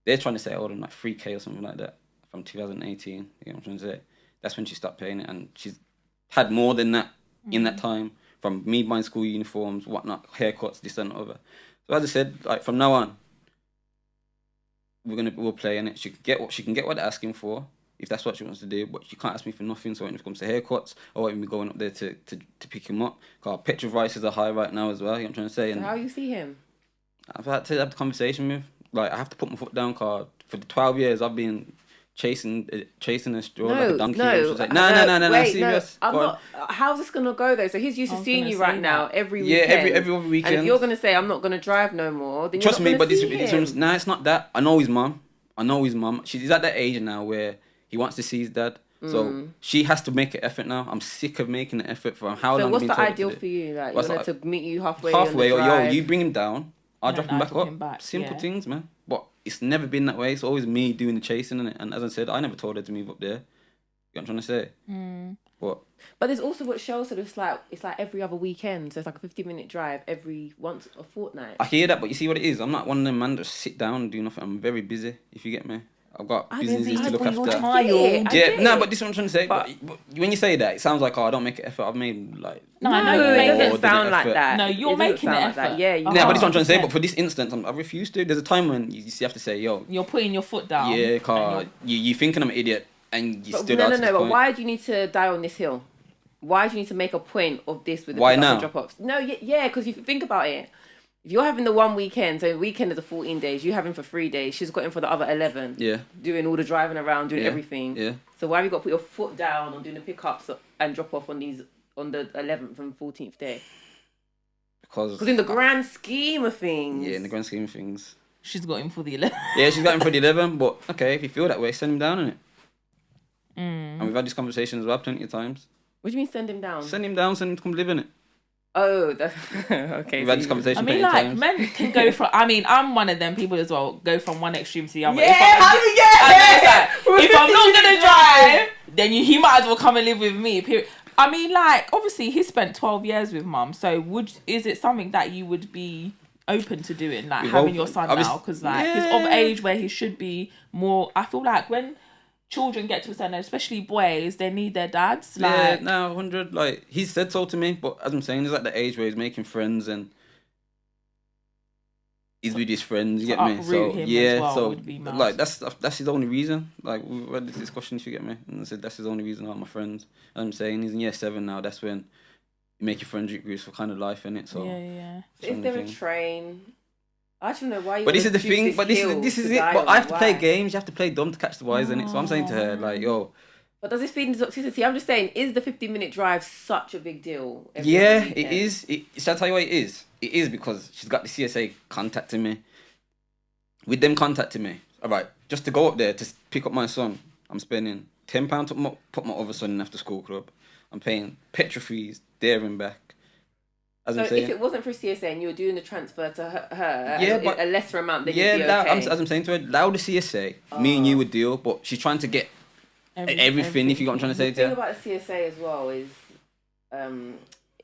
they're trying to say, like 3K or something like that from 2018. You know what I'm trying to say? That's when she stopped paying it, and she's had more than that in that time, from me buying school uniforms, whatnot, haircuts, this and other. So as I said, like, from now on, we'll play in it. She can get what they're asking for, if that's what she wants to do, but she can't ask me for nothing. So when it comes to haircuts, or when we're going up there to pick him up, because petrol prices are high right now as well. You know what I'm trying to say? So how you see him? I've had to have the conversation with. Like, I have to put my foot down, because for the 12 years I've been chasing a straw like a donkey. No, serious. I'm not. How's this gonna go though? So he's used to seeing you right now every weekend. Yeah, every other weekend. And if you're gonna say I'm not gonna drive no more, then trust you're not me. gonna see him. Nah, it's not that. I know his mum. He's at that age now where he wants to see his dad. So she has to make an effort now. I'm sick of making an effort for how long. So what's the ideal for you? Like, you want to meet you halfway? Halfway, or you bring him down. I'll drop him back up. Simple things, man. But it's never been that way. It's always me doing the chasing, and as I said, I never told her to move up there. You know what I'm trying to say? But there's also what Cheryl said. It's like every other weekend. So it's like a 50-minute drive once a fortnight. I hear that, but you see what it is. I'm not one of them man that sit down and do nothing. I'm very busy. If you get me. I've got businesses to look after. But this is what I'm trying to say. But when you say that, it sounds like, I don't make an effort. I've made like... No, it doesn't sound like that. No, you're making an effort. Yeah, but this is what I'm trying to say. But for this instance, I refuse to. There's a time when you have to say, yo... You're putting your foot down. Yeah, because you're thinking I'm an idiot and you stood out to the No, point. but why do you need to die on this hill? Why do you need to make a point of this with the why now? Drop-offs? No, because if you think about it, if you're having the one weekend, so the weekend is the 14 days, you have him for 3 days, she's got him for the other 11. Yeah. Doing all the driving around, doing everything. Yeah. So why have you got to put your foot down on doing the pickups and drop off on the 11th and 14th day? Because in the grand scheme of things. Yeah, in the grand scheme of things. She's got him for the 11th. Yeah, she's got him for the 11th, but okay, if you feel that way, send him down, innit? And we've had this conversation as well plenty of times. What do you mean send him down? Send him down, send him to come live in it. Oh, okay. We've had this conversation. I mean, plenty of like, times. men can go from. I mean, I'm one of them people as well. Go from one extreme to the other. Yeah, If I'm not gonna drive, then he might as well come and live with me. Period. I mean, like, obviously, he spent 12 years with mum. So, is it something that you would be open to doing, like having your son now? Because like he's of age where he should be more. I feel like when children get to a certain age, especially boys, they need their dads. Like, 100. Like, he said so to me, but as I'm saying, he's at the age where he's making friends and he's with his friends. You get me? So like that's his only reason. Like, we had this discussion, if you get me, and I said that's his only reason. Are my friends. As I'm saying, he's in year 7 now. That's when you make your friendship groups for kind of life, innit? So is there a train? I don't know why you. But this is the thing. But this is it. But I have to play games. You have to play dumb to catch the wise, innit? So I'm saying to her, like, yo. But does this feed into toxicity? I'm just saying, is the 15-minute drive such a big deal? Yeah, it is. Shall I tell you what it is? It is because she's got the CSA contacting me. With them contacting me, all right, just to go up there to pick up my son, I'm spending £10 to put my other son in after school club. I'm paying petrol fees there and back. So if it wasn't for CSA and you were doing the transfer to her but a lesser amount, then you'd be okay. As I'm saying to her, allow the CSA, me and you would deal, but she's trying to get everything, if you got what I'm trying to say to her. The thing about the CSA as well is,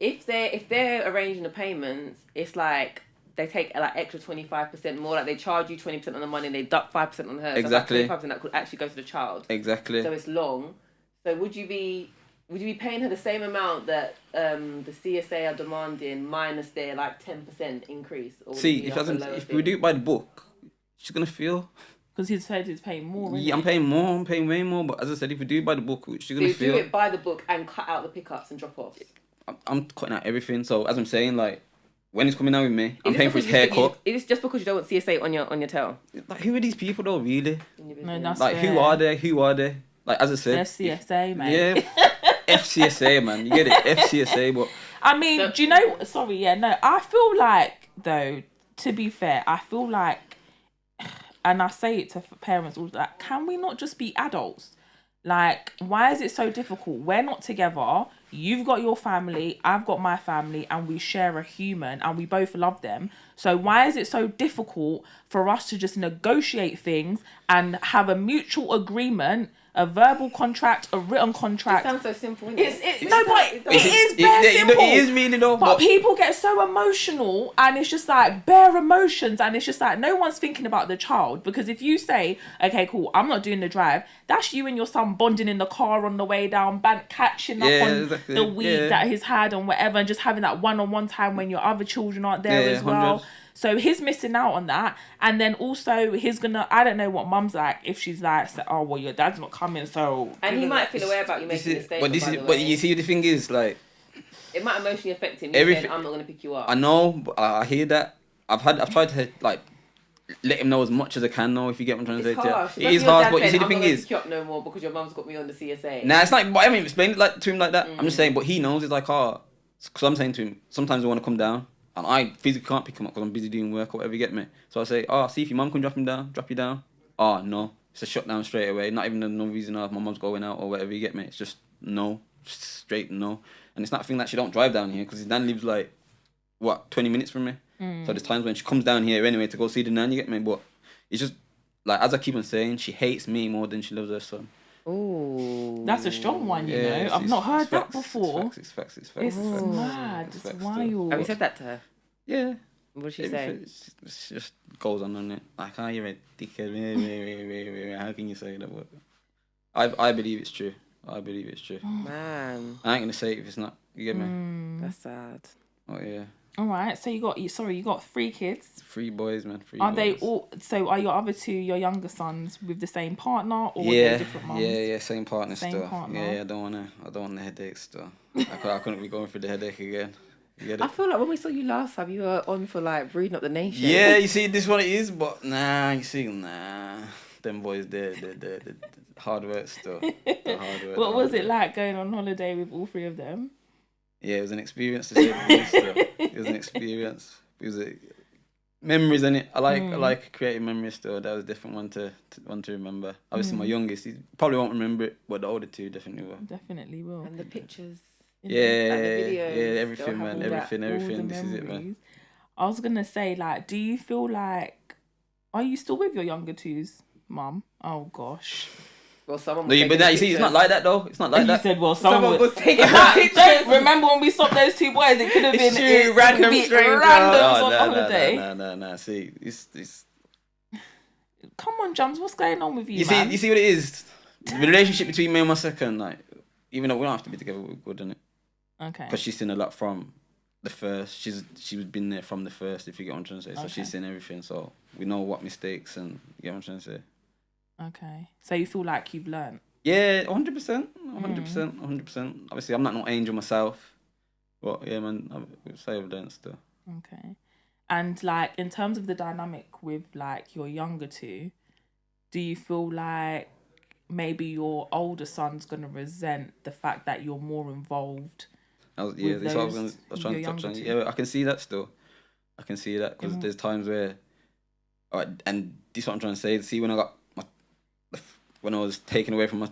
if they're arranging the payments, it's like they take like extra 25% more. Like they charge you 20% on the money and they duck 5% on her. Exactly. So 25% that could actually go to the child. Exactly. So it's long. So would you be paying her the same amount that the CSA are demanding minus their like 10% increase? Or see, if we do it by the book, she's gonna feel. Because he's said he's paying more. Yeah, I'm paying more. I'm paying way more. But as I said, if we do it by the book, she's gonna feel. Do it by the book and cut out the pickups and drop offs. I'm cutting out everything. So as I'm saying, like when he's coming out with me, I'm paying for his haircut. Is this just because you don't want CSA on your tail? Like, who are these people though? Really? No, that's like fair. Who are they? Who are they? Like as I said, FCSA, mate. Yeah, FCSA, man. You get it, FCSA. But I mean, do you know? Sorry, yeah, no. I feel like though, to be fair, I feel like, and I say it to parents all that. Can we not just be adults? Like, why is it so difficult? We're not together. You've got your family, I've got my family, and we share a human, and we both love them. So why is it so difficult for us to just negotiate things and have a mutual agreement, a verbal contract, a written contract? It sounds so simple, isn't it? It is bare simple. It is really though. But people get so emotional, and it's just like bare emotions, and it's just like no one's thinking about the child. Because if you say, okay, cool, I'm not doing the drive, that's you and your son bonding in the car on the way down, catching up on the weed that he's had and whatever, and just having that one-on-one time when your other children aren't there as well. 100. So he's missing out on that. And then also he's gonna, I don't know what mum's like, if she's like, oh, well, your dad's not coming, so... And he might feel aware about you making mistakes. But you see, the thing is, like... It might emotionally affect him. Saying, I'm not going to pick you up. I know, but I hear that. I've tried to, like, let him know as much as I can know, if you get what I'm trying to say. Harsh. It is harsh, but you see, the I'm thing not is... pick you up no more because your mum's got me on the CSA. Nah, it's like, but I mean, explain it like to him like that. I'm just saying, but he knows. It's like, because I'm saying to him, sometimes I want to come down, and I physically can't pick him up because I'm busy doing work or whatever, you get me? So I say, see if your mum can drop you down. Oh, no. It's a shutdown straight away. Not even no reason if my mum's going out or whatever, you get me? It's just no. Just straight no. And it's not a thing that she don't drive down here because his nan lives like, 20 minutes from me? So there's times when she comes down here anyway to go see the nan, you get me? But it's just, like, as I keep on saying, she hates me more than she loves her son. Ooh. That's a strong one, you know. I've not heard that before. It's facts. It's mad. It's wild. Have you said that to her? Yeah. What did she say? It just goes on it. Like, you're a dickhead. How can you say that? But I believe it's true. Man. I ain't going to say it if it's not. You get me? That's sad. Oh, yeah. All right. So you got 3 kids. 3 boys, man. Are they all? So are your other 2 your younger sons with the same partner or they different mums? Yeah, same partner Same still. partner. Yeah, I don't want the headache still. I couldn't be going through the headache again. You get it? I feel like when we saw you last time, you were on for like reading up the nation. Yeah, you see, this is what it is, but them boys, they're hard work still. What was it like going on holiday with all 3 of them? Yeah, it was an experience to say the least. It was an experience. It was memories, innit? I like creating memories still. That was a different one to remember. Obviously, my youngest, he probably won't remember it, but the older 2 definitely will. Definitely will. And the pictures. Yeah, everything, they'll man, have all everything. This is it, man. I was gonna say, like, do you feel like, are you still with your younger twos, mum? Oh gosh. Well, someone No, was but taking now the you see, it's not pictures. like that though. It's not like You that. said, well, Someone was taking the Don't pictures. remember when we stopped those two boys? It could have been true, random stranger. randoms on holiday. No. See, it's. Come on, Jums, what's going on with you, You man? see what it is. The relationship between me and my second, like, even though we don't have to be together, we're good, innit? Okay. Because she's seen a lot from the first. She's been there from the first, if you get what I'm trying to say. So Okay. she's seen everything. So we know what mistakes and you get what I'm trying to say. Okay. So you feel like you've learned? Yeah, 100%. 100%. Obviously, I'm not no angel myself. But yeah, man, I would say I've learned still. Okay. And like, in terms of the dynamic with like your younger two, do you feel like maybe your older son's gonna resent the fact that you're more involved? That's what I was trying to touch on. Yeah, I can see that still. I can see that because there's times where, and this is what I'm trying to say. See, when I was taken away from my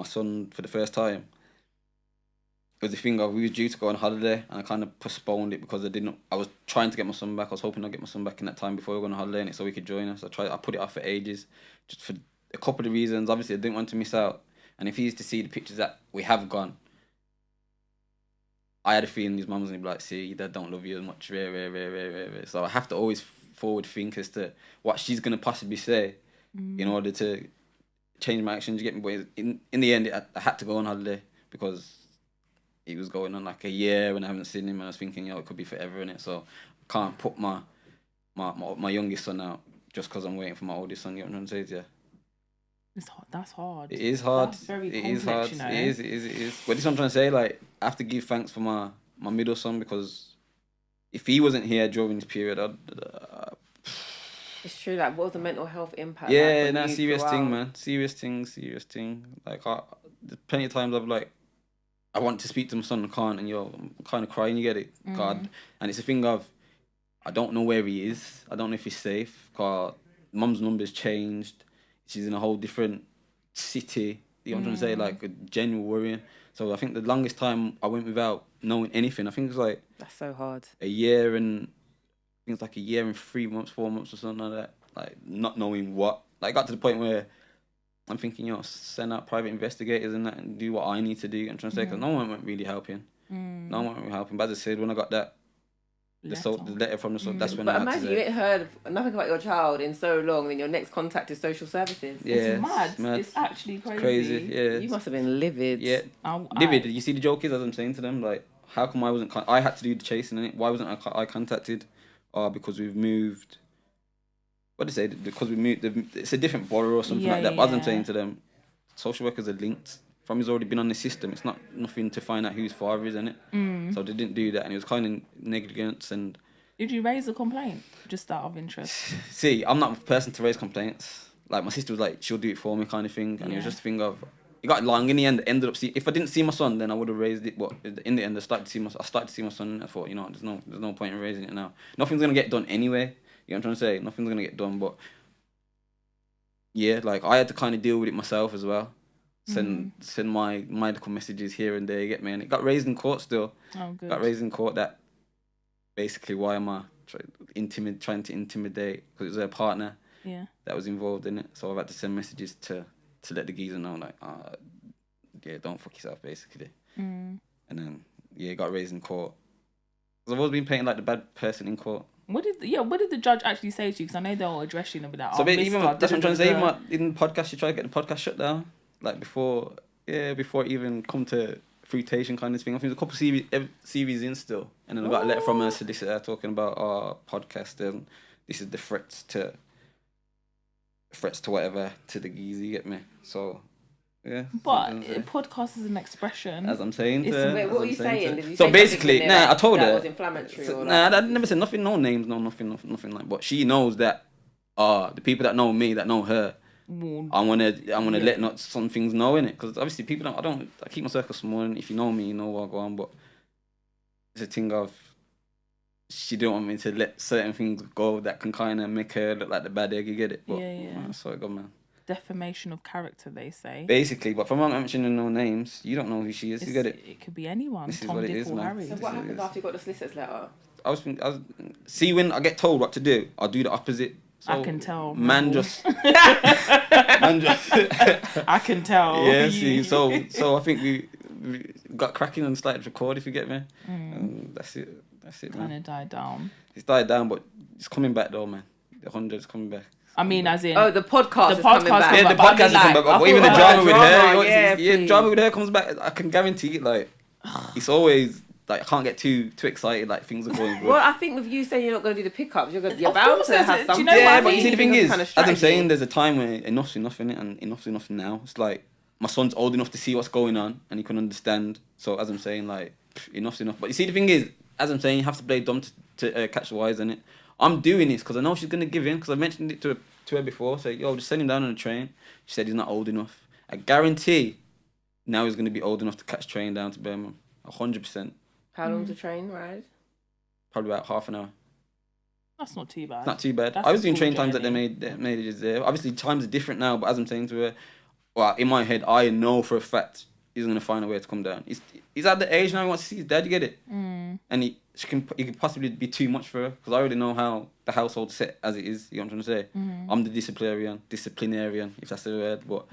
son for the first time, it was the thing of we was due to go on holiday and I kind of postponed it because I was trying to get my son back. I was hoping I'd get my son back in that time before we went on holiday and so he could join us. I put it off for ages, just for a couple of reasons. Obviously, I didn't want to miss out. And if he used to see the pictures that we have gone, I had a feeling his mum was going to be like, see, your dad don't love you as much. Rare. So I have to always forward think as to what she's going to possibly say in order to change my actions. You get me? But in the end, I had to go on holiday because he was going on like a year and I haven't seen him. And I was thinking, it could be forever, innit? So I can't put my youngest son out just because I'm waiting for my oldest son. You know what I'm trying to say? Yeah. That's hard. It is hard. That's very complex, it is hard. you know? It is. But this is what I'm trying to say. Like, I have to give thanks for my middle son because if he wasn't here during this period, It's true. Like, what was the mental health impact? yeah, like, serious thing, man. Serious thing. Like, there's plenty of times I want to speak to my son, I can't, and I'm kind of crying. You get it, God. And it's a thing of I don't know where he is. I don't know if he's safe. Cause mum's number's changed. She's in a whole different city. You know what I'm trying to say? Like a genuine worrying. So I think the longest time I went without knowing anything, I think it was like that's so hard. a year and 3 months, 4 months or something like that. Like not knowing what. Like got to the point where I'm thinking, send out private investigators and that and do what I need to do. I'm trying to say because no one went really helping. No one went really helping. But as I said, when I got that the letter from the soul, that's when I had to imagine you ain't heard nothing about your child in so long, then your next contact is social services. Yeah, it's mad. It's actually crazy. It's crazy, yeah. You must have been livid. Yeah, livid. You see the joke is, as I'm saying to them, like, how come I had to do the chasing in it? Why wasn't I contacted? Because we've moved. What do they say? Because we moved. It's a different borough or something like that. But as I'm saying to them, social workers are linked. From he's already been on the system. It's not nothing to find out who his father is, innit? So they didn't do that, and it was kind of negligence. And did you raise a complaint just out of interest? See, I'm not a person to raise complaints. Like my sister was like, she'll do it for me, kind of thing. And it was just a thing of, it got long. In the end, ended up if I didn't see my son, then I would have raised it. But in the end, I started to see my son. And I thought, there's no point in raising it now. Nothing's gonna get done anyway. You know what I'm trying to say? Nothing's gonna get done. But yeah, like I had to kind of deal with it myself as well. Send my medical messages here and there, you get me? And it got raised in court still. Oh, good. Got raised in court that basically why am I trying to intimidate, because it was their partner that was involved in it. So I've had to send messages to let the geezer know, like, don't fuck yourself, basically. And then, it got raised in court. Because I've always been painted like the bad person in court. What did the judge actually say to you? Because I know they'll address you and be like, so even that's what I'm trying to say. Even in the podcast, you try to get the podcast shut down. Like before it even come to fruitation kind of thing. I think there's a couple of series in still. And then I got a letter from a solicitor talking about our podcast and this is the threats to whatever to the geezer, you get me? So, yeah. But podcast is an expression. As I'm saying. Wait, what were you saying? Did you so say basically, I told her. That was inflammatory or I never said nothing, no names, nothing like. But she knows that the people that know me, that know her, I wanna let not some things know in it, because obviously people don't. I keep my circle small, and if you know me, you know what I go on. But it's a thing of she don't want me to let certain things go that can kind of make her look like the bad egg. You get it? But, yeah. So I go, man. defamation of character, they say. Basically, but from not mentioning no names, you don't know who she is. You get it? It could be anyone. This is Tom, what it Dick, is, or man. Harry. So what happened after you got the solicitor's letter? I was see, when I get told what to do, I'll do the opposite. So, I can tell. Man, Rebel. just I can tell. Yeah, see, so I think we got cracking and started to record. If you get me, that's it, man. Kind of died down. It's died down, but it's coming back though, man. The 100's coming back. I mean, as in the podcast. the podcast Coming back. Yeah, the but I mean, podcast is coming back. like, But even the I drama thought with drama, her, yeah, drama with her comes back. I can guarantee it. Like, it's always like I can't get too excited. Like things are going good. Well, I think with you saying you're not going to do the pickups, you're Of bound course to there's have a- do something. you know what I Yeah, but you mean? see, the thing is, Kind of as I'm strategy. saying, there's a time where enough's enough in it, and enough's enough now. It's like my son's old enough to see what's going on, and he can understand. So as I'm saying, like enough's enough. But you see, the thing is, as I'm saying, you have to play dumb to catch the wise, innit? I'm doing this because I know she's gonna give in. Because I mentioned it to her before. Say, yo, just send him down on the train. She said he's not old enough. I guarantee now he's gonna be old enough to catch train down to Birmingham. 100%. How long's the train ride? Probably about half an hour. that's not too bad. Not too bad. That's I was a doing cool train times that they journey. made it there. Obviously, times are different now, but as I'm saying to her, well, in my head, I know for a fact he's gonna find a way to come down. He's at the age now he wants to see his dad. You get it? And he could possibly be too much for her because I already know how the household's set as it is. You know what I'm trying to say? I'm the disciplinarian, if that's the word. But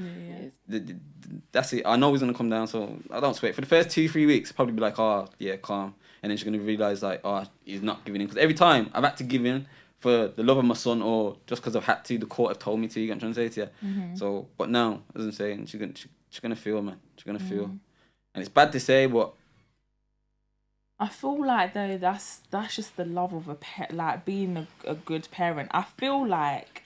that's it. I know he's gonna come down, so I don't sweat. For the first 2-3 weeks, probably be like, oh yeah, calm, and then she's gonna realize like, oh, he's not giving in because every time I've had to give in for the love of my son or just because I've had to, the court have told me to. You know what I'm trying to say to you? So, but now, as I'm saying, she's gonna feel, man. She's gonna feel, and it's bad to say, but. I feel like though that's just the love of a pet, like being a good parent. I feel like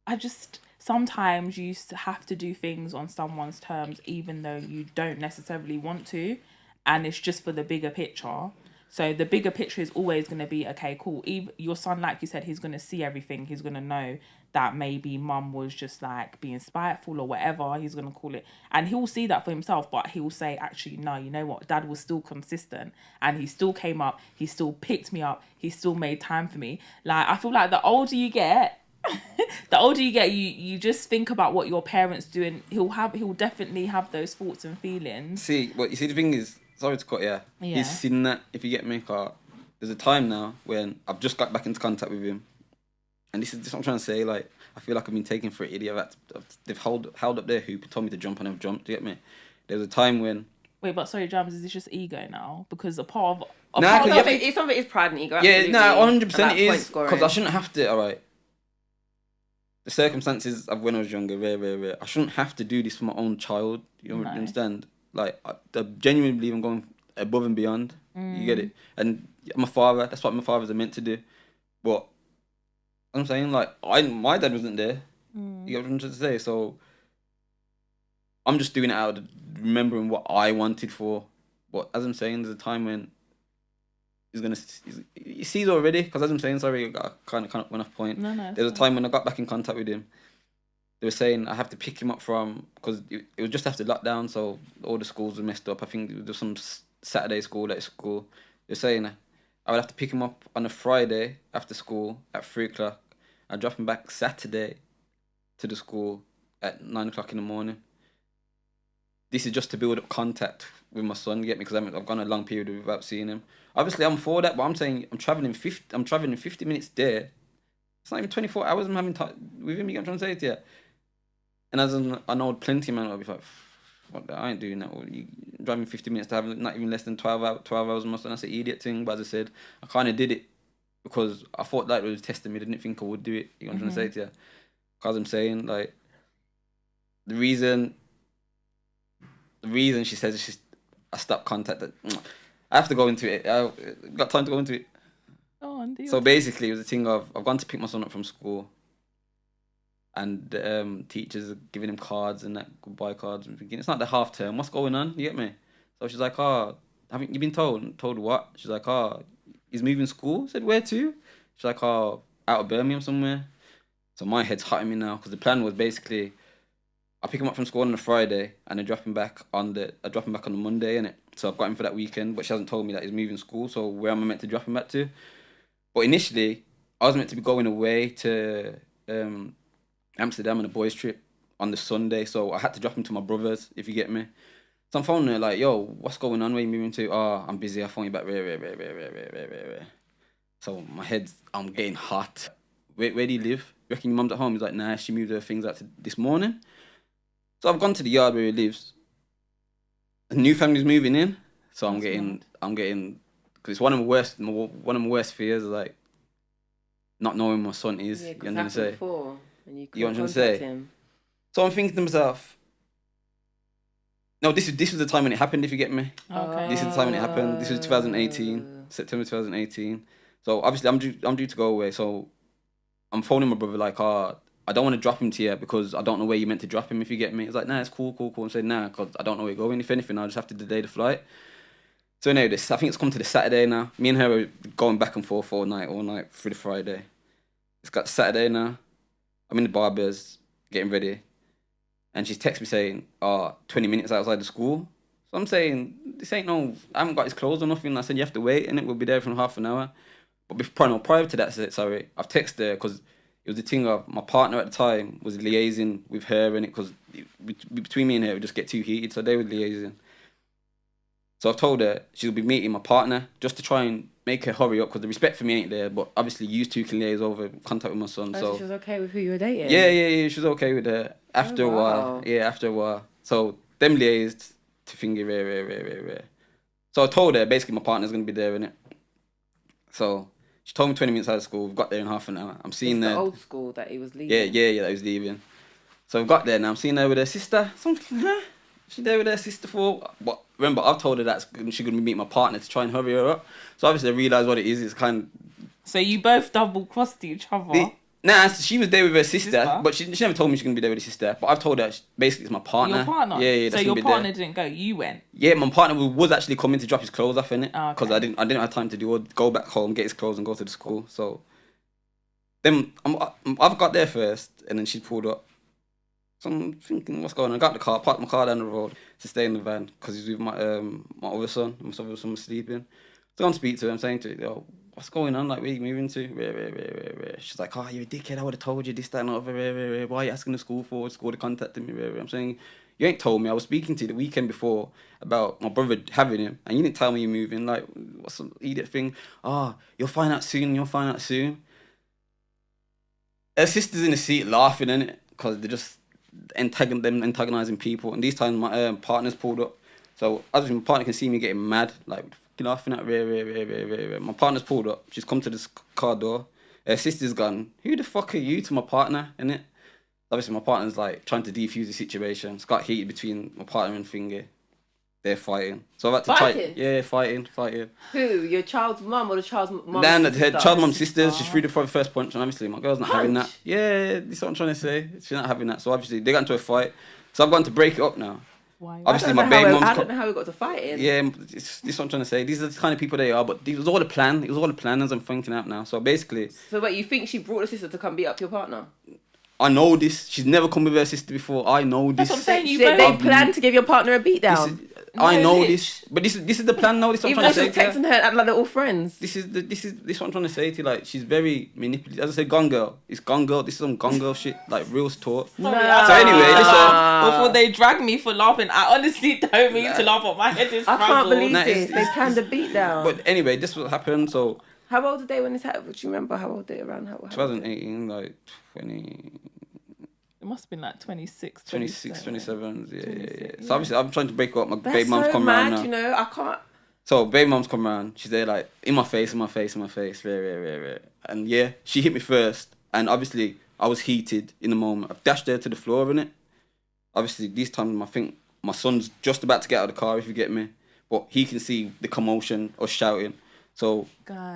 I just sometimes you have to do things on someone's terms even though you don't necessarily want to, and it's just for the bigger picture. So the bigger picture is always going to be, okay, cool. Even your son, like you said, he's going to see everything. He's going to know that maybe mum was just like being spiteful or whatever he's going to call it. And he'll see that for himself, but he'll say, actually, no, you know what? Dad was still consistent and he still came up. He still picked me up. He still made time for me. Like, I feel like the older you get, you just think about what your parents do, and he'll definitely have those thoughts and feelings. See, what you see, the thing is, sorry to cut, yeah. He's seen that, if you get me, there's a time now when I've just got back into contact with him, and this is just what I'm trying to say, like, I feel like I've been taken for an idiot. They've held up their hoop and told me to jump, and I've jumped, do you get me? There was a time when... Wait, but sorry, James, is this just ego now? Because a part of... Some of it is pride and ego, yeah, absolutely. no, 100% it is, scoring. because I shouldn't have to, alright. The circumstances of when I was younger, very. I shouldn't have to do this for my own child. You understand? Like, I genuinely believe I'm going above and beyond. You get it? And I'm a father. That's what my fathers are meant to do. But I'm saying, like, my dad wasn't there. You get what I'm trying to say? So I'm just doing it out of remembering what I wanted for. But as I'm saying, there's a time when he sees already, because as I'm saying, sorry, I kind of went off point. No. There was a time when I got back in contact with him. They were saying I have to pick him up from, because it was just after lockdown, so all the schools were messed up. I think there was some Saturday school at school. They were saying I would have to pick him up on a Friday after school at 3:00. I'd drop him back Saturday to the school at 9:00 in the morning. This is just to build up contact with my son, you get me? Because I've gone a long period without seeing him. Obviously, I'm for that, but I'm saying I'm traveling 50 minutes there. It's not even 24 hours I'm having time with him, you get what I'm trying to say to you? And as I know plenty of men will be like, what, I ain't doing that. Or you driving 50 minutes to have not even less than 12 hours with my son. That's an idiot thing. But as I said, I kind of did it because I thought that was testing me. I didn't think I would do it. You know what I'm trying to say to you? Because I'm saying, like, the reason she says I stopped contact. I have to go into it. I've got time to go into it. Oh, indeed. So basically, it was a thing of I've gone to pick my son up from school, and teachers are giving him cards and that goodbye cards. And thinking, it's not the half term. What's going on? You get me? So she's like, "Oh, haven't you been told? Told what?" She's like, "Oh, he's moving school." I said, "Where to?" She's like, "Oh, out of Birmingham somewhere." So my head's hurting me now because the plan was basically I pick him up from school on a Friday and I drop him back on the Monday, innit? So I've got him for that weekend, but she hasn't told me that he's moving school. So where am I meant to drop him back to? But initially, I was meant to be going away to Amsterdam on a boys' trip on the Sunday, so I had to drop him to my brother's, if you get me. So I'm phoning her like, yo, what's going on? Where you moving to? Oh, I'm busy. I'll phone you back. Rare. So my head's, I'm getting hot. Where do you live? You reckon your mum's at home? He's like, nah, she moved her things out this morning. So I've gone to the yard where he lives. A new family's moving in. So I'm getting, because it's one of my worst fears, like, not knowing who my son is. Yeah, you know what I'm saying? You know what I'm saying? So I'm thinking to myself, no, this was the time when it happened, if you get me. Okay. This is the time when it happened. This was 2018, September 2018. So obviously I'm due to go away. So I'm phoning my brother like, I don't want to drop him to you because I don't know where you meant to drop him, if you get me. It's like, nah, it's cool. I'm saying, nah, because I don't know where you're going. If anything, I'll just have to delay the flight. So anyway, I think it's come to the Saturday now. Me and her are going back and forth all night through the Friday. It's got Saturday now. I'm in the barber's getting ready. And she's texted me saying, 20 minutes outside the school. So I'm saying, this ain't no, I haven't got his clothes or nothing. I said, you have to wait, and it will be there for half an hour. But prior to that, I've texted her because it was the thing of my partner at the time was liaising with her, and it because between me and her, it would just get too heated. So they were liaising. So I've told her she'll be meeting my partner just to try and make her hurry up because the respect for me ain't there. But obviously, you two can liaise over contact with my son. So she was okay with who you were dating? Yeah. She was okay with her after a while. Yeah, after a while. So them liaised to finger rare. So I told her basically my partner's gonna be there, innit? So she told me 20 minutes out of school. We've got there in half an hour. I'm seeing her. The old school that he was leaving. Yeah, that he was leaving. So we've got there now. I'm seeing her with her sister. Something, huh? She's there with her sister for. But remember, I've told her that she's gonna meet my partner to try and hurry her up. So obviously I realised what it is. It's kind of. So you both double crossed each other. She was there with her sister? But she never told me she's gonna be there with her sister. But I've told her basically it's my partner. Your partner. Yeah. So your partner didn't go. You went. Yeah, my partner was actually coming to drop his clothes off in it because okay. I didn't have time to go back home, get his clothes, and go to the school. So then I've got there first, and then she pulled up. So I'm thinking, what's going on? I got the car, parked my car down the road to stay in the van because he's with my other son. My other son was sleeping. So I'm speaking to him, saying to him, yo, what's going on? Like, where are you moving to? Rare. She's like, you're a dickhead. I would have told you this, that, and other. Rare. Why are you asking the school for? School to contact me. Rare. I'm saying, you ain't told me. I was speaking to you the weekend before about my brother having him, and you didn't tell me you're moving. Like, what's some idiot thing? You'll find out soon. Her sister's in the seat laughing, innit? Because they're just antagonizing people. And these times my partner's pulled up. So obviously my partner can see me getting mad, like laughing at rare. My partner's pulled up. She's come to this car door. Her sister's gone, who the fuck are you, to my partner, innit? Obviously my partner's like trying to defuse the situation. It's got heated between my partner and Finger. They're fighting. So I've had to Fighting? Yeah, fighting. Who? Your child's mum or the child's mum? Her child's mum's sister. She's threw the first punch, and obviously my girl's not having that. Yeah, that's what I'm trying to say. She's not having that. So obviously they got into a fight. So I've gone to break it up now. Why? Obviously my baby mum's. I don't know how we got to fighting. Yeah, this is what I'm trying to say. These are the kind of people they are, but it was all a plan. It was all a plan as I'm thinking out now. So basically. So wait, you think she brought the sister to come beat up your partner? I know this. She's never come with her sister before. I know this. That's what I'm saying. They planned to give your partner a beatdown. I know this, but this is the plan now. This is what I'm trying to say. Even though she's texting her and like they're all friends. This is what I'm trying to say to you. Like, she's very manipulative. As I say, Gone Girl. It's Gone Girl. This is some Gone Girl shit. Like, real talk. No. So anyway, listen. Before they drag me for laughing, I honestly don't mean to laugh. But my head is frazzled. I can't believe this. They planned a beatdown. But anyway, this was what happened. So. How old are they when this happened? Do you remember how old they around? How 2018, like 20. It must have been like 26, 27. Yeah. Yeah. So obviously I'm trying to break up. My That's baby mum's so come mad, around now. you know, I can't. So baby mum's come around. She's there like in my face. Rare. And yeah, she hit me first. And obviously I was heated in the moment. I've dashed her to the floor, innit? Obviously these times I think my son's just about to get out of the car, if you get me. But he can see the commotion or shouting. So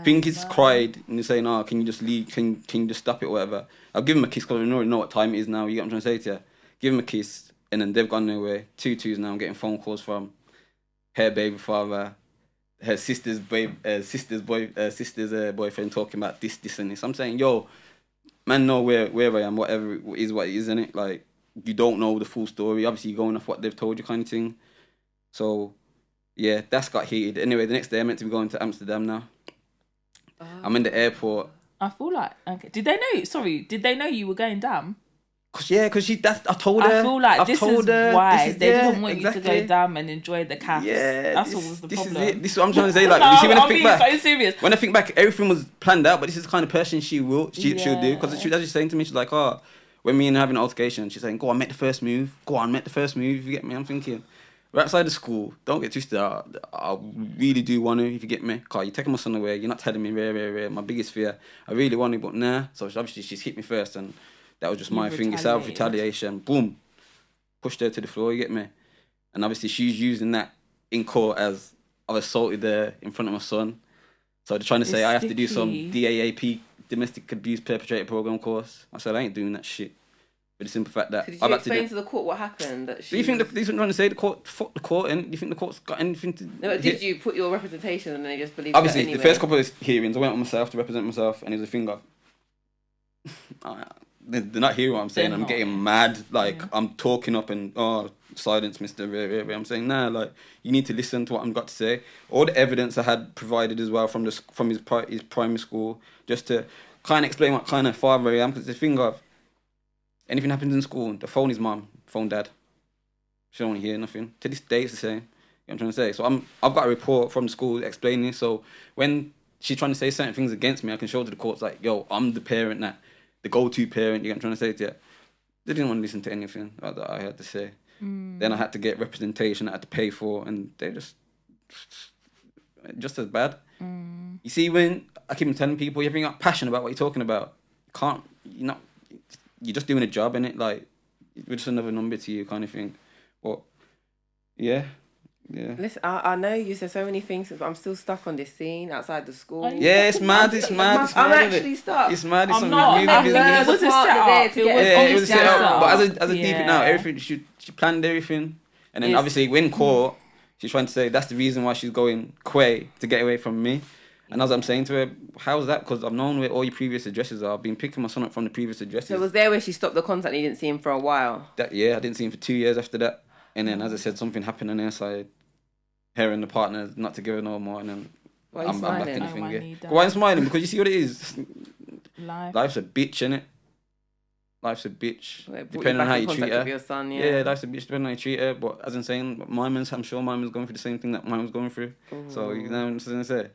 think he's cried and he's saying, can you just leave? Can you just stop it or whatever? I'll give him a kiss because I already know what time it is now. You get what I'm trying to say to you? Give him a kiss and then they've gone their way. 2-2s now. I'm getting phone calls from her baby father, her sister's boyfriend talking about this and this. I'm saying, yo, man, know where I am, whatever it is, what it is, innit? Like, you don't know the full story. Obviously, you're going off what they've told you kind of thing. So, yeah, that's got heated. Anyway, the next day I'm meant to be going to Amsterdam now. I'm in the airport. I feel like, okay. Did they know you were going down? Because I told her. I feel like I've this told is her, why this is, they yeah, didn't want you to exactly. go down and enjoy the calves. Yeah, That's what was the this problem. is it. This is what I'm trying to say. Like, No, you see, when I I'm think being back, so serious. when I think back, everything was planned out. But this is the kind of person she'll do. Because she was actually saying to me, she's like, oh, when me and her having an altercation, she's saying, go on, make the first move. Go on, make the first move. You get me? I'm thinking, we're outside the school. Don't get twisted. I really do want to, if you get me. Cause you're taking my son away. You're not telling me where. My biggest fear. I really want to, but nah. So obviously she's hit me first, and that was just my thing. Self retaliation. Boom. Pushed her to the floor, you get me? And obviously she's using that in court as I've assaulted her in front of my son. So they're trying to say I have to do some DAAP, Domestic Abuse Perpetrator Program course. I said I ain't doing that shit. For the simple fact that So did you explain to the court what happened? That do you think these are trying to say the court fuck the court, and do you think the court's got anything to No, but did you put your representation and they just believed obviously anyway? the first couple of hearings I went on myself to represent myself, and it was a finger. They're not hearing what I'm saying. I'm getting mad. Like, I'm talking up and, silence, Mr. I'm saying, nah, like, you need to listen to what I've got to say. All the evidence I had provided as well from his primary school, just to kind of explain what kind of father I am. Because the thing of, anything happens in school, the phone is mum, phone dad. She don't want to hear nothing. To this day, it's the same. You know what I'm trying to say? So I've got a report from the school explaining this. So when she's trying to say certain things against me, I can show to the courts, like, yo, I'm the parent that, the go-to parent, you know what I'm trying to say to you. They didn't want to listen to anything that I had to say. Then I had to get representation I had to pay for, and they just as bad. You see, when I keep telling people, you're not passionate about what you're talking about, you're just doing a job, innit? Like, we're just another number to you, kind of thing. But, yeah. Listen, I know you said so many things, but I'm still stuck on this scene outside the school. Yeah, it's mad. I'm actually stuck. It's mad. It's I'm not. It was a setup. It was a setup. But as a deep Yeah. now, everything she planned everything, and then obviously when court, she's trying to say that's the reason why she's going Quay to get away from me. And as I'm saying to her, how's that? Because I've known where all your previous addresses are. I've been picking my son up from the previous addresses. So it was there where she stopped the contact and you didn't see him for a while? I didn't see him for 2 years after that. And then, as I said, something happened on their side. Her and the partner not together no more. And then I'm back in the thing. Why I'm smiling? Because you see what it is. Life's a bitch, innit? Life's a bitch. Depending on how you treat her. Your son, life's a bitch depending on how you treat her. But as I'm saying, I'm sure my mum's going through the same thing that my mum's going through. Ooh. So, you know what I'm trying to say?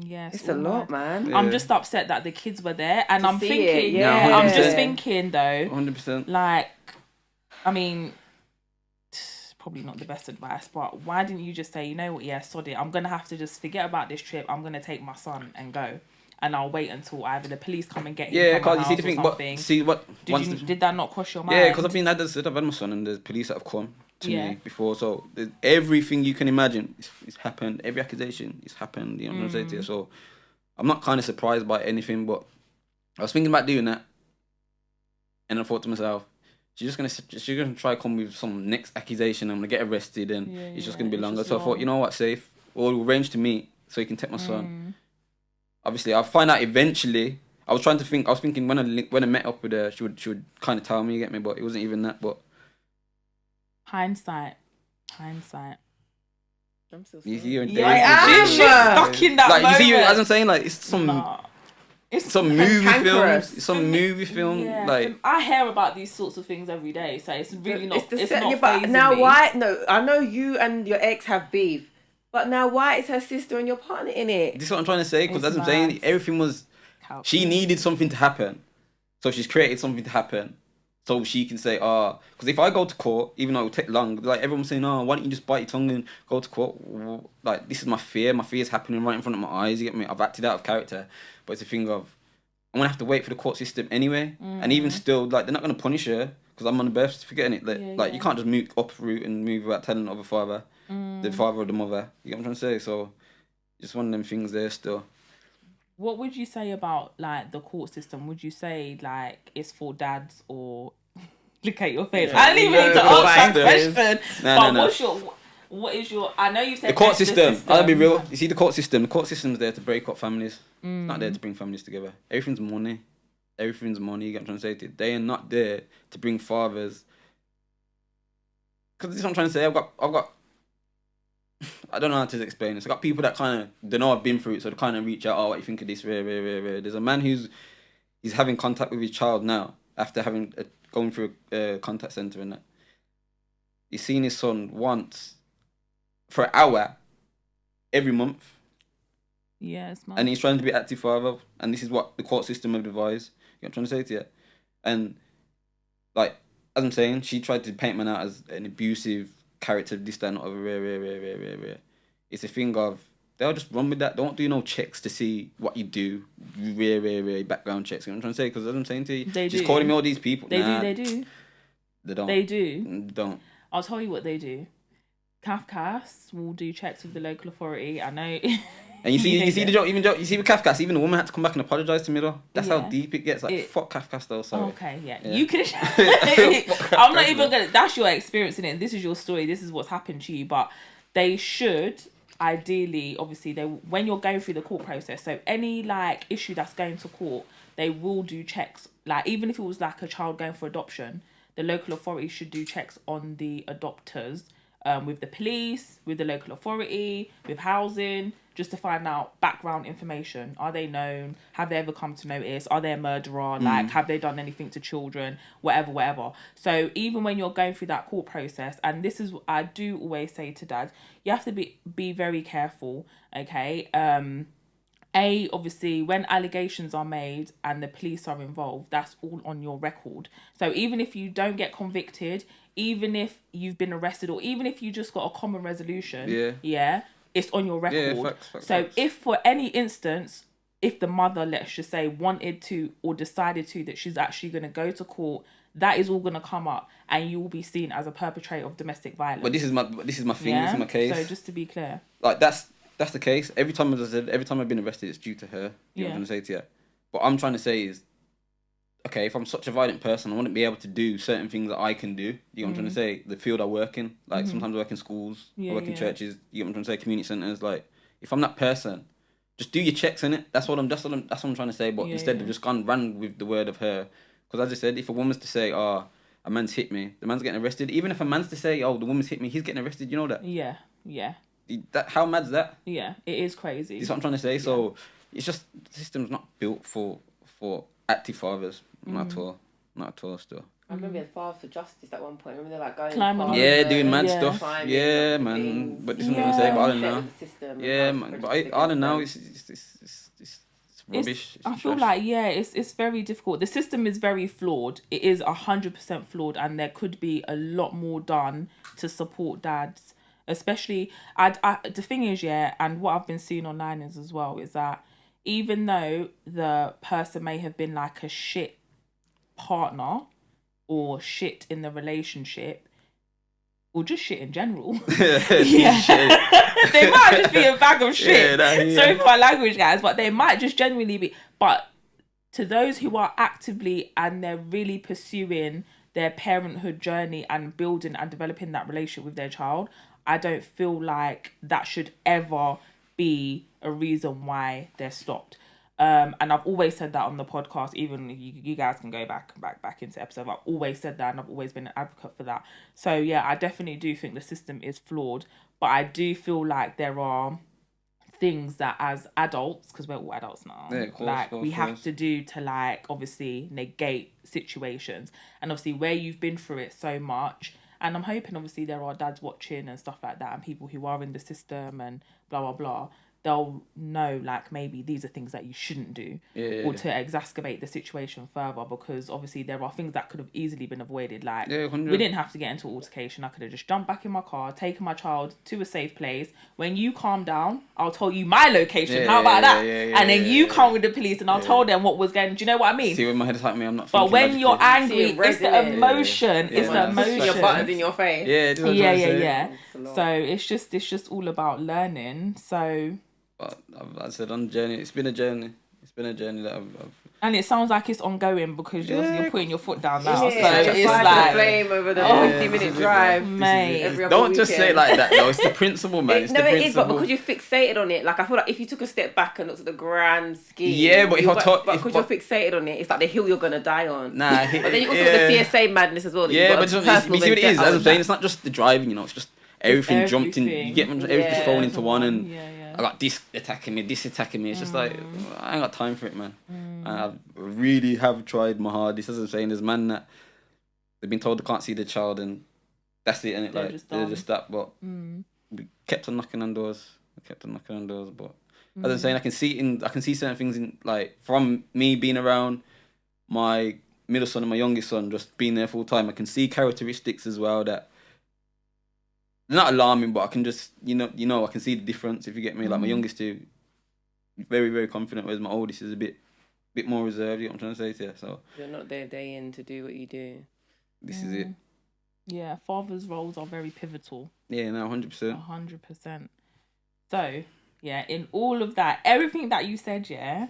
Yes, it's a lot, man. Yeah. I'm just upset that the kids were there, and I'm thinking, I'm just thinking though, 100%. Like, I mean, probably not the best advice, but why didn't you just say, you know what, sod it, I'm gonna have to just forget about this trip. I'm gonna take my son and go, and I'll wait until either the police come and get him. Yeah, because you see the thing, did that not cross your mind? Yeah, because I've had my son, and the police that have come to me before, so everything you can imagine it's happened. Every accusation it's happened. You know what I'm saying to you? So I'm not kind of surprised by anything, but I was thinking about doing that, and I thought to myself, she's gonna try to come with some next accusation. I'm gonna get arrested, and it's just gonna be longer. So I thought, you know what, safe. We'll arrange to meet so you can take my son. Obviously, I'll find out eventually. I was thinking when I met up with her, she would kind of tell me, you get me, but it wasn't even that. But hindsight. I'm still you see, she's stuck in that moment. You see, as I'm saying, like it's some movie film. Yeah. Like, I hear about these sorts of things every day, so it's really not. It's not but now me. why? No, I know you and your ex have beef, but now why is her sister and your partner in it? This is what I'm trying to say, because as I'm saying, everything was. She needed something to happen, so she's created something to happen, so she can say, because if I go to court, even though it will take long, like everyone's saying, why don't you just bite your tongue and go to court? Like, this is my fear. My fear is happening right in front of my eyes. You get me? I've acted out of character, but it's a thing of I'm gonna have to wait for the court system anyway, and even still, like, they're not gonna punish her because I'm on the birth certificate, innit? You can't just move uproot and move without telling the other father, the father or the mother. You get what I'm trying to say? So, just one of them things there still. What would you say about, like, the court system? Would you say, like, it's for dads or... Look at your face. I didn't even need to ask that question. What is your... I know you said... The court system. I'll be real. You see, the court system is there to break up families. It's not there to bring families together. Everything's money. You get what I'm trying to say to you. They are not there to bring fathers... Because this is what I'm trying to say. I've got... I don't know how to explain this. I got people that kind of, they know I've been through it, so they kind of reach out, what you think of this, There's a man he's having contact with his child now, after going through a contact centre and that. He's seen his son once for an hour every month. Yeah, it's and he's trying to be active father, and this is what the court system have advised. You know what I'm trying to say to you? And like, as I'm saying, she tried to paint man out as an abusive character, this, that, not over, rare. It's a thing of, they'll just run with that. Don't do no checks to see what you do. Rare background checks. You know what I'm trying to say? Because as I'm saying to you, she's calling me all these people. They do. They don't. They do. They don't. I'll tell you what they do. Kafkas will do checks with the local authority. I know. And you see the joke. You see with Kafkas, even the woman had to come back and apologise to me though. That's how deep it gets. Like, fuck Kafkas though. Sorry. Okay, yeah. You could. I'm not even gonna. That's your experience in it. This is your story. This is what's happened to you. But they should ideally, obviously, when you're going through the court process. So any like issue that's going to court, they will do checks. Like even if it was like a child going for adoption, the local authority should do checks on the adopters. With the police, with the local authority, with housing, just to find out background information. Are they known? Have they ever come to notice? Are they a murderer? Like, have they done anything to children? Whatever. So even when you're going through that court process, and this is what I do always say to dads, you have to be very careful, okay? Obviously, when allegations are made and the police are involved, that's all on your record. So even if you don't get convicted, even if you've been arrested, or even if you just got a common resolution, it's on your record. Facts. If for any instance, if the mother, let's just say, wanted to or decided to, that she's actually going to go to court, that is all going to come up, and you will be seen as a perpetrator of domestic violence. But this is my thing. Yeah? This is my case. So just to be clear, like that's the case. Every time I've been arrested, it's due to her. You know what I'm trying to say to you. What I'm trying to say is, okay, if I'm such a violent person, I wouldn't be able to do certain things that I can do. You know what I'm trying to say? The field I work in, like sometimes I work in schools, I work in churches. You know what I'm trying to say? Community centres. Like, if I'm that person, just do your checks in it. That's what I'm trying to say. But instead of just ran with the word of her, because as I said, if a woman's to say, "Oh, a man's hit me," the man's getting arrested. Even if a man's to say, "Oh, the woman's hit me," he's getting arrested. You know that? Yeah. How mad's that? Yeah, it is crazy. That's what I'm trying to say. Yeah. So it's just the system's not built for active fathers. Not at all. Still. I remember there's Father for Justice at one point. Remember they're like going doing mad stuff. Yeah, man. But this is what I'm saying. But I don't know. Yeah, man. But I don't know. It's rubbish. I feel like it's very difficult. The system is very flawed. It is 100% flawed, and there could be a lot more done to support dads. Especially, the thing is, and what I've been seeing online as well is that even though the person may have been like a shit partner or shit in the relationship, or just shit in general, they might just be a bag of shit. Sorry for my language, guys, but they might just genuinely be. But to those who are actively and they're really pursuing their parenthood journey and building and developing that relationship with their child, I don't feel like that should ever be a reason why they're stopped. And I've always said that on the podcast, even you guys can go back into episode. I've always said that, and I've always been an advocate for that. So yeah, I definitely do think the system is flawed, but I do feel like there are things that as adults, because we're all adults now, we have to do to like obviously negate situations. And obviously where you've been through it so much, and I'm hoping obviously there are dads watching and stuff like that, and people who are in the system and blah blah blah, they'll know like maybe these are things that you shouldn't do or to exacerbate the situation further, because obviously there are things that could have easily been avoided. Like we didn't have to get into altercation. I could have just jumped back in my car, taken my child to a safe place. When you calm down, I'll tell you my location. How about that? And then you come with the police and I'll tell them what was going. Do you know what I mean? See, when my head's like me, I'm not. But when you're angry, it's the emotion. It's the emotion. Your buttons in your face. Yeah. So it's just all about learning. So. But I said on the journey, it's been a journey that I've and it sounds like it's ongoing because you're putting your foot down now. Yeah, so it's like flame over the 50-minute drive, mate. Don't just say it like that though. It's the principle, man. It is, but because you're fixated on it, like I feel like if you took a step back and looked at the grand scheme, but because you're fixated on it, it's like the hill you're gonna die on. Nah, but then you also got the CSA madness as well. But you see what it is. As I'm saying, it's not just the driving. It's just everything jumped in. You get everything's falling into one and. I got this attacking me. It's just like, I ain't got time for it, man. And I really have tried my hardest. As I'm saying, there's man that they've been told they can't see the child and that's it, and it like they're just that. But we kept on knocking on doors. But as I'm saying, I can see certain things in like from me being around my middle son and my youngest son, just being there full time. I can see characteristics as well that they're not alarming, but I can just I can see the difference if you get me. Like my youngest two, very very confident, whereas my oldest is a bit more reserved. You know what I'm trying to say to you? So you're not there day in to do what you do. This is it. Yeah, fathers' roles are very pivotal. Yeah, no, 100%. 100%. So, yeah, in all of that, everything that you said, yeah,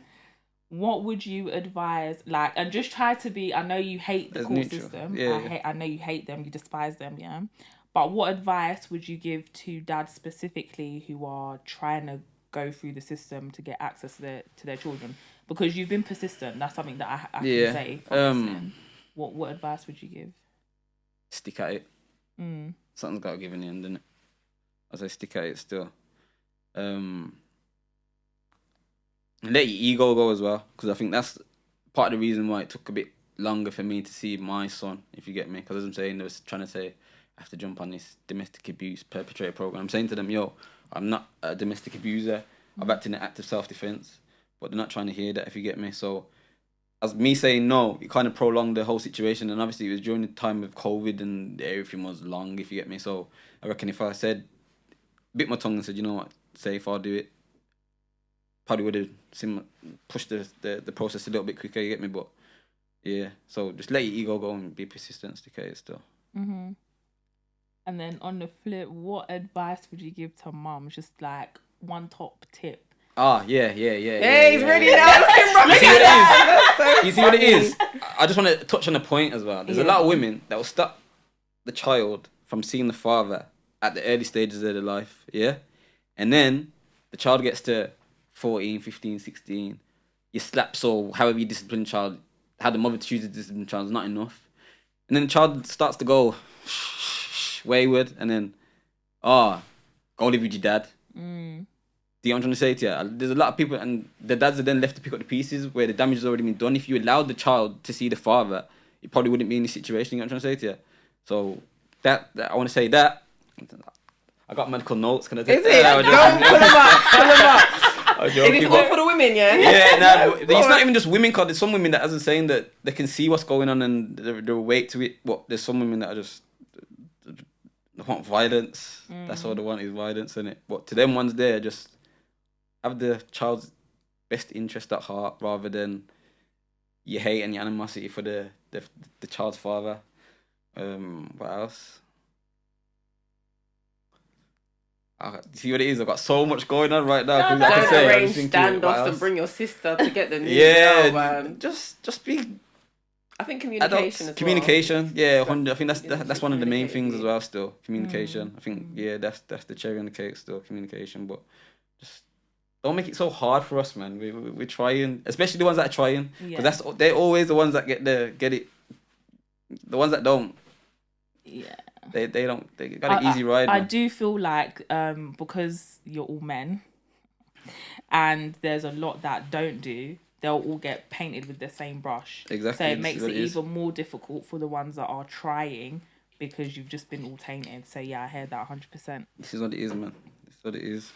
what would you advise? Like, and just try to be. I know you hate the court system. Yeah, I know you hate them. You despise them. Yeah, but what advice would you give to dads specifically who are trying to go through the system to get access to their children? Because you've been persistent. That's something that I can say from listening. What advice would you give? Stick at it. Something's got to give in the end, isn't it? I say stick at it still. And let your ego go as well, because I think that's part of the reason why it took a bit longer for me to see my son, if you get me. Because as I'm saying, they was trying to say, I have to jump on this domestic abuse perpetrator program. I'm saying to them, yo, I'm not a domestic abuser. I've acted in active self-defense. But they're not trying to hear that, if you get me. So as me saying no, it kind of prolonged the whole situation. And obviously it was during the time of COVID and everything was long, if you get me. So I reckon if I said, bit my tongue and said, you know what, say if I'll do it, probably would have pushed the process a little bit quicker, you get me? But yeah, so just let your ego go and be persistent, stick at it still. And then on the flip, what advice would you give to mums? Just like one top tip. Yeah. Hey, he's ready now. You see what it is? I just want to touch on a point as well. There's a lot of women that will stop the child from seeing the father at the early stages of their life, yeah? And then the child gets to 14, 15, 16. You slap, so however you discipline the child, how the mother chooses to discipline the child is not enough. And then the child starts to go wayward, and then, go live with your dad. Do you know what I'm trying to say to you? There's a lot of people, and the dads are then left to pick up the pieces where the damage has already been done. If you allowed the child to see the father, it probably wouldn't be in this situation. You know what I'm trying to say to you? So that I want to say that. I got medical notes. Can I take? Is it? Don't pull them up. Is it all for the women? Yeah. Yeah. It's not even just women. Cause there's some women that, as I'm saying, that they can see what's going on and they're awake to it. But there's some women that are just they want violence. That's all they want is violence, innit? But to them ones there, just have the child's best interest at heart rather than your hate and your animosity for the child's father. What else? See what it is? I've got so much going on right now. Don't arrange standoffs and bring your sister to get the news. Yeah, man. Just be. I think communication as communication, well. Yeah, I think that's one of the main things as well. Still, communication. I think that's the cherry on the cake. Still, communication, but just don't make it so hard for us, man. We're trying, especially the ones that are trying, because they're always the ones that get it. The ones that don't. Yeah. They don't. They got an easy ride. I do feel like because you're all men, and there's a lot that don't do. They'll all get painted with the same brush. Exactly. So it makes it even more difficult for the ones that are trying because you've just been all tainted. So yeah, I hear that 100%. This is what it is, man. This is what it is.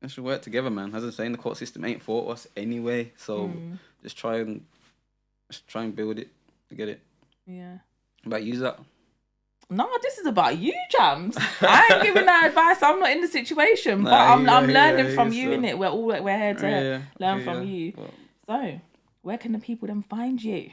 We should work together, man. As I'm saying, the court system ain't for us anyway. So just try and build it to get it. Yeah. About you, that. No, this is about you, Jams. I ain't giving that advice. I'm not in the situation, but I'm learning from you, innit? We're here to learn from you. Well. So, where can the people then find you?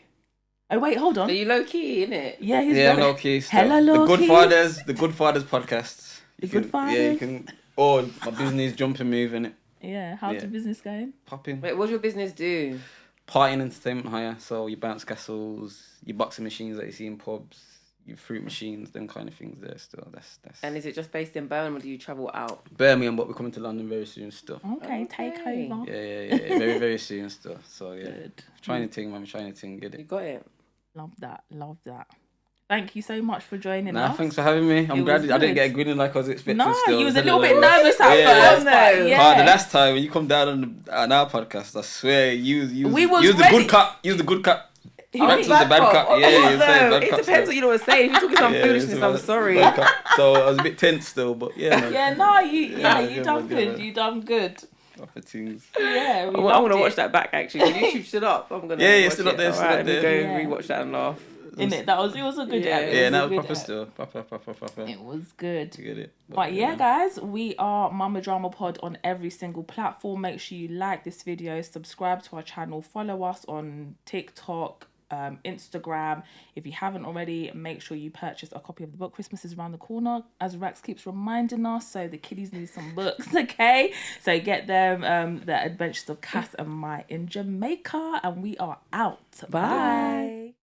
Oh wait, hold on. Are you low key, innit? Yeah, I'm low key. Hella low key. The Good Fathers podcast. Good Fathers. Yeah, you can. Or my business, Jump and Move, innit? Yeah, how's the business going? Popping. Wait, what does your business do? Party and entertainment hire. So your bounce castles, your boxing machines that you see in pubs. Your fruit machines, them kind of things there still. That's. And is it just based in Birmingham or do you travel out? Birmingham, but we're coming to London very soon still. Okay. Take over. Yeah. Very, very soon still. So yeah. Good. Trying a thing, man. Trying a thing. Get it. You got it. Love that. Thank you so much for joining Nah, us. thanks for having me. I'm glad was I didn't good. get grinning like I was expecting. No, still. you was a It's little bit nervous at Yeah. first, but No. yeah. The last time when you come down on our podcast, I swear, We was use the ready. good cut. Use the good cut. He Back was to the bad cut. Yeah, you say No, bad it cut depends still. what you want to say. If you're talking some Yeah, foolishness, it's I'm bad- sorry. bad cut. So I was a bit tense still, but yeah. Man. Yeah, no, you good, done good, good. man. You done good. Proper things. Yeah, we I'm loved gonna it. watch that back actually. YouTube still up. I'm gonna. Yeah, watch still up it. there, still Alright, up let me there. go Yeah. rewatch that and laugh. In it, it was a good Yeah. app. It Yeah, was now a it's good proper app. still. Proper. It was good. To get it. But yeah, guys, we are Mama Drama Pod on every single platform. Make sure you like this video, subscribe to our channel, follow us on TikTok, Instagram. If you haven't already, make sure you purchase a copy of the book. Christmas is around the corner, as Rex keeps reminding us, so the kiddies need some books, okay? So get them The Adventures of Cass and Mai in Jamaica, and we are out. Bye.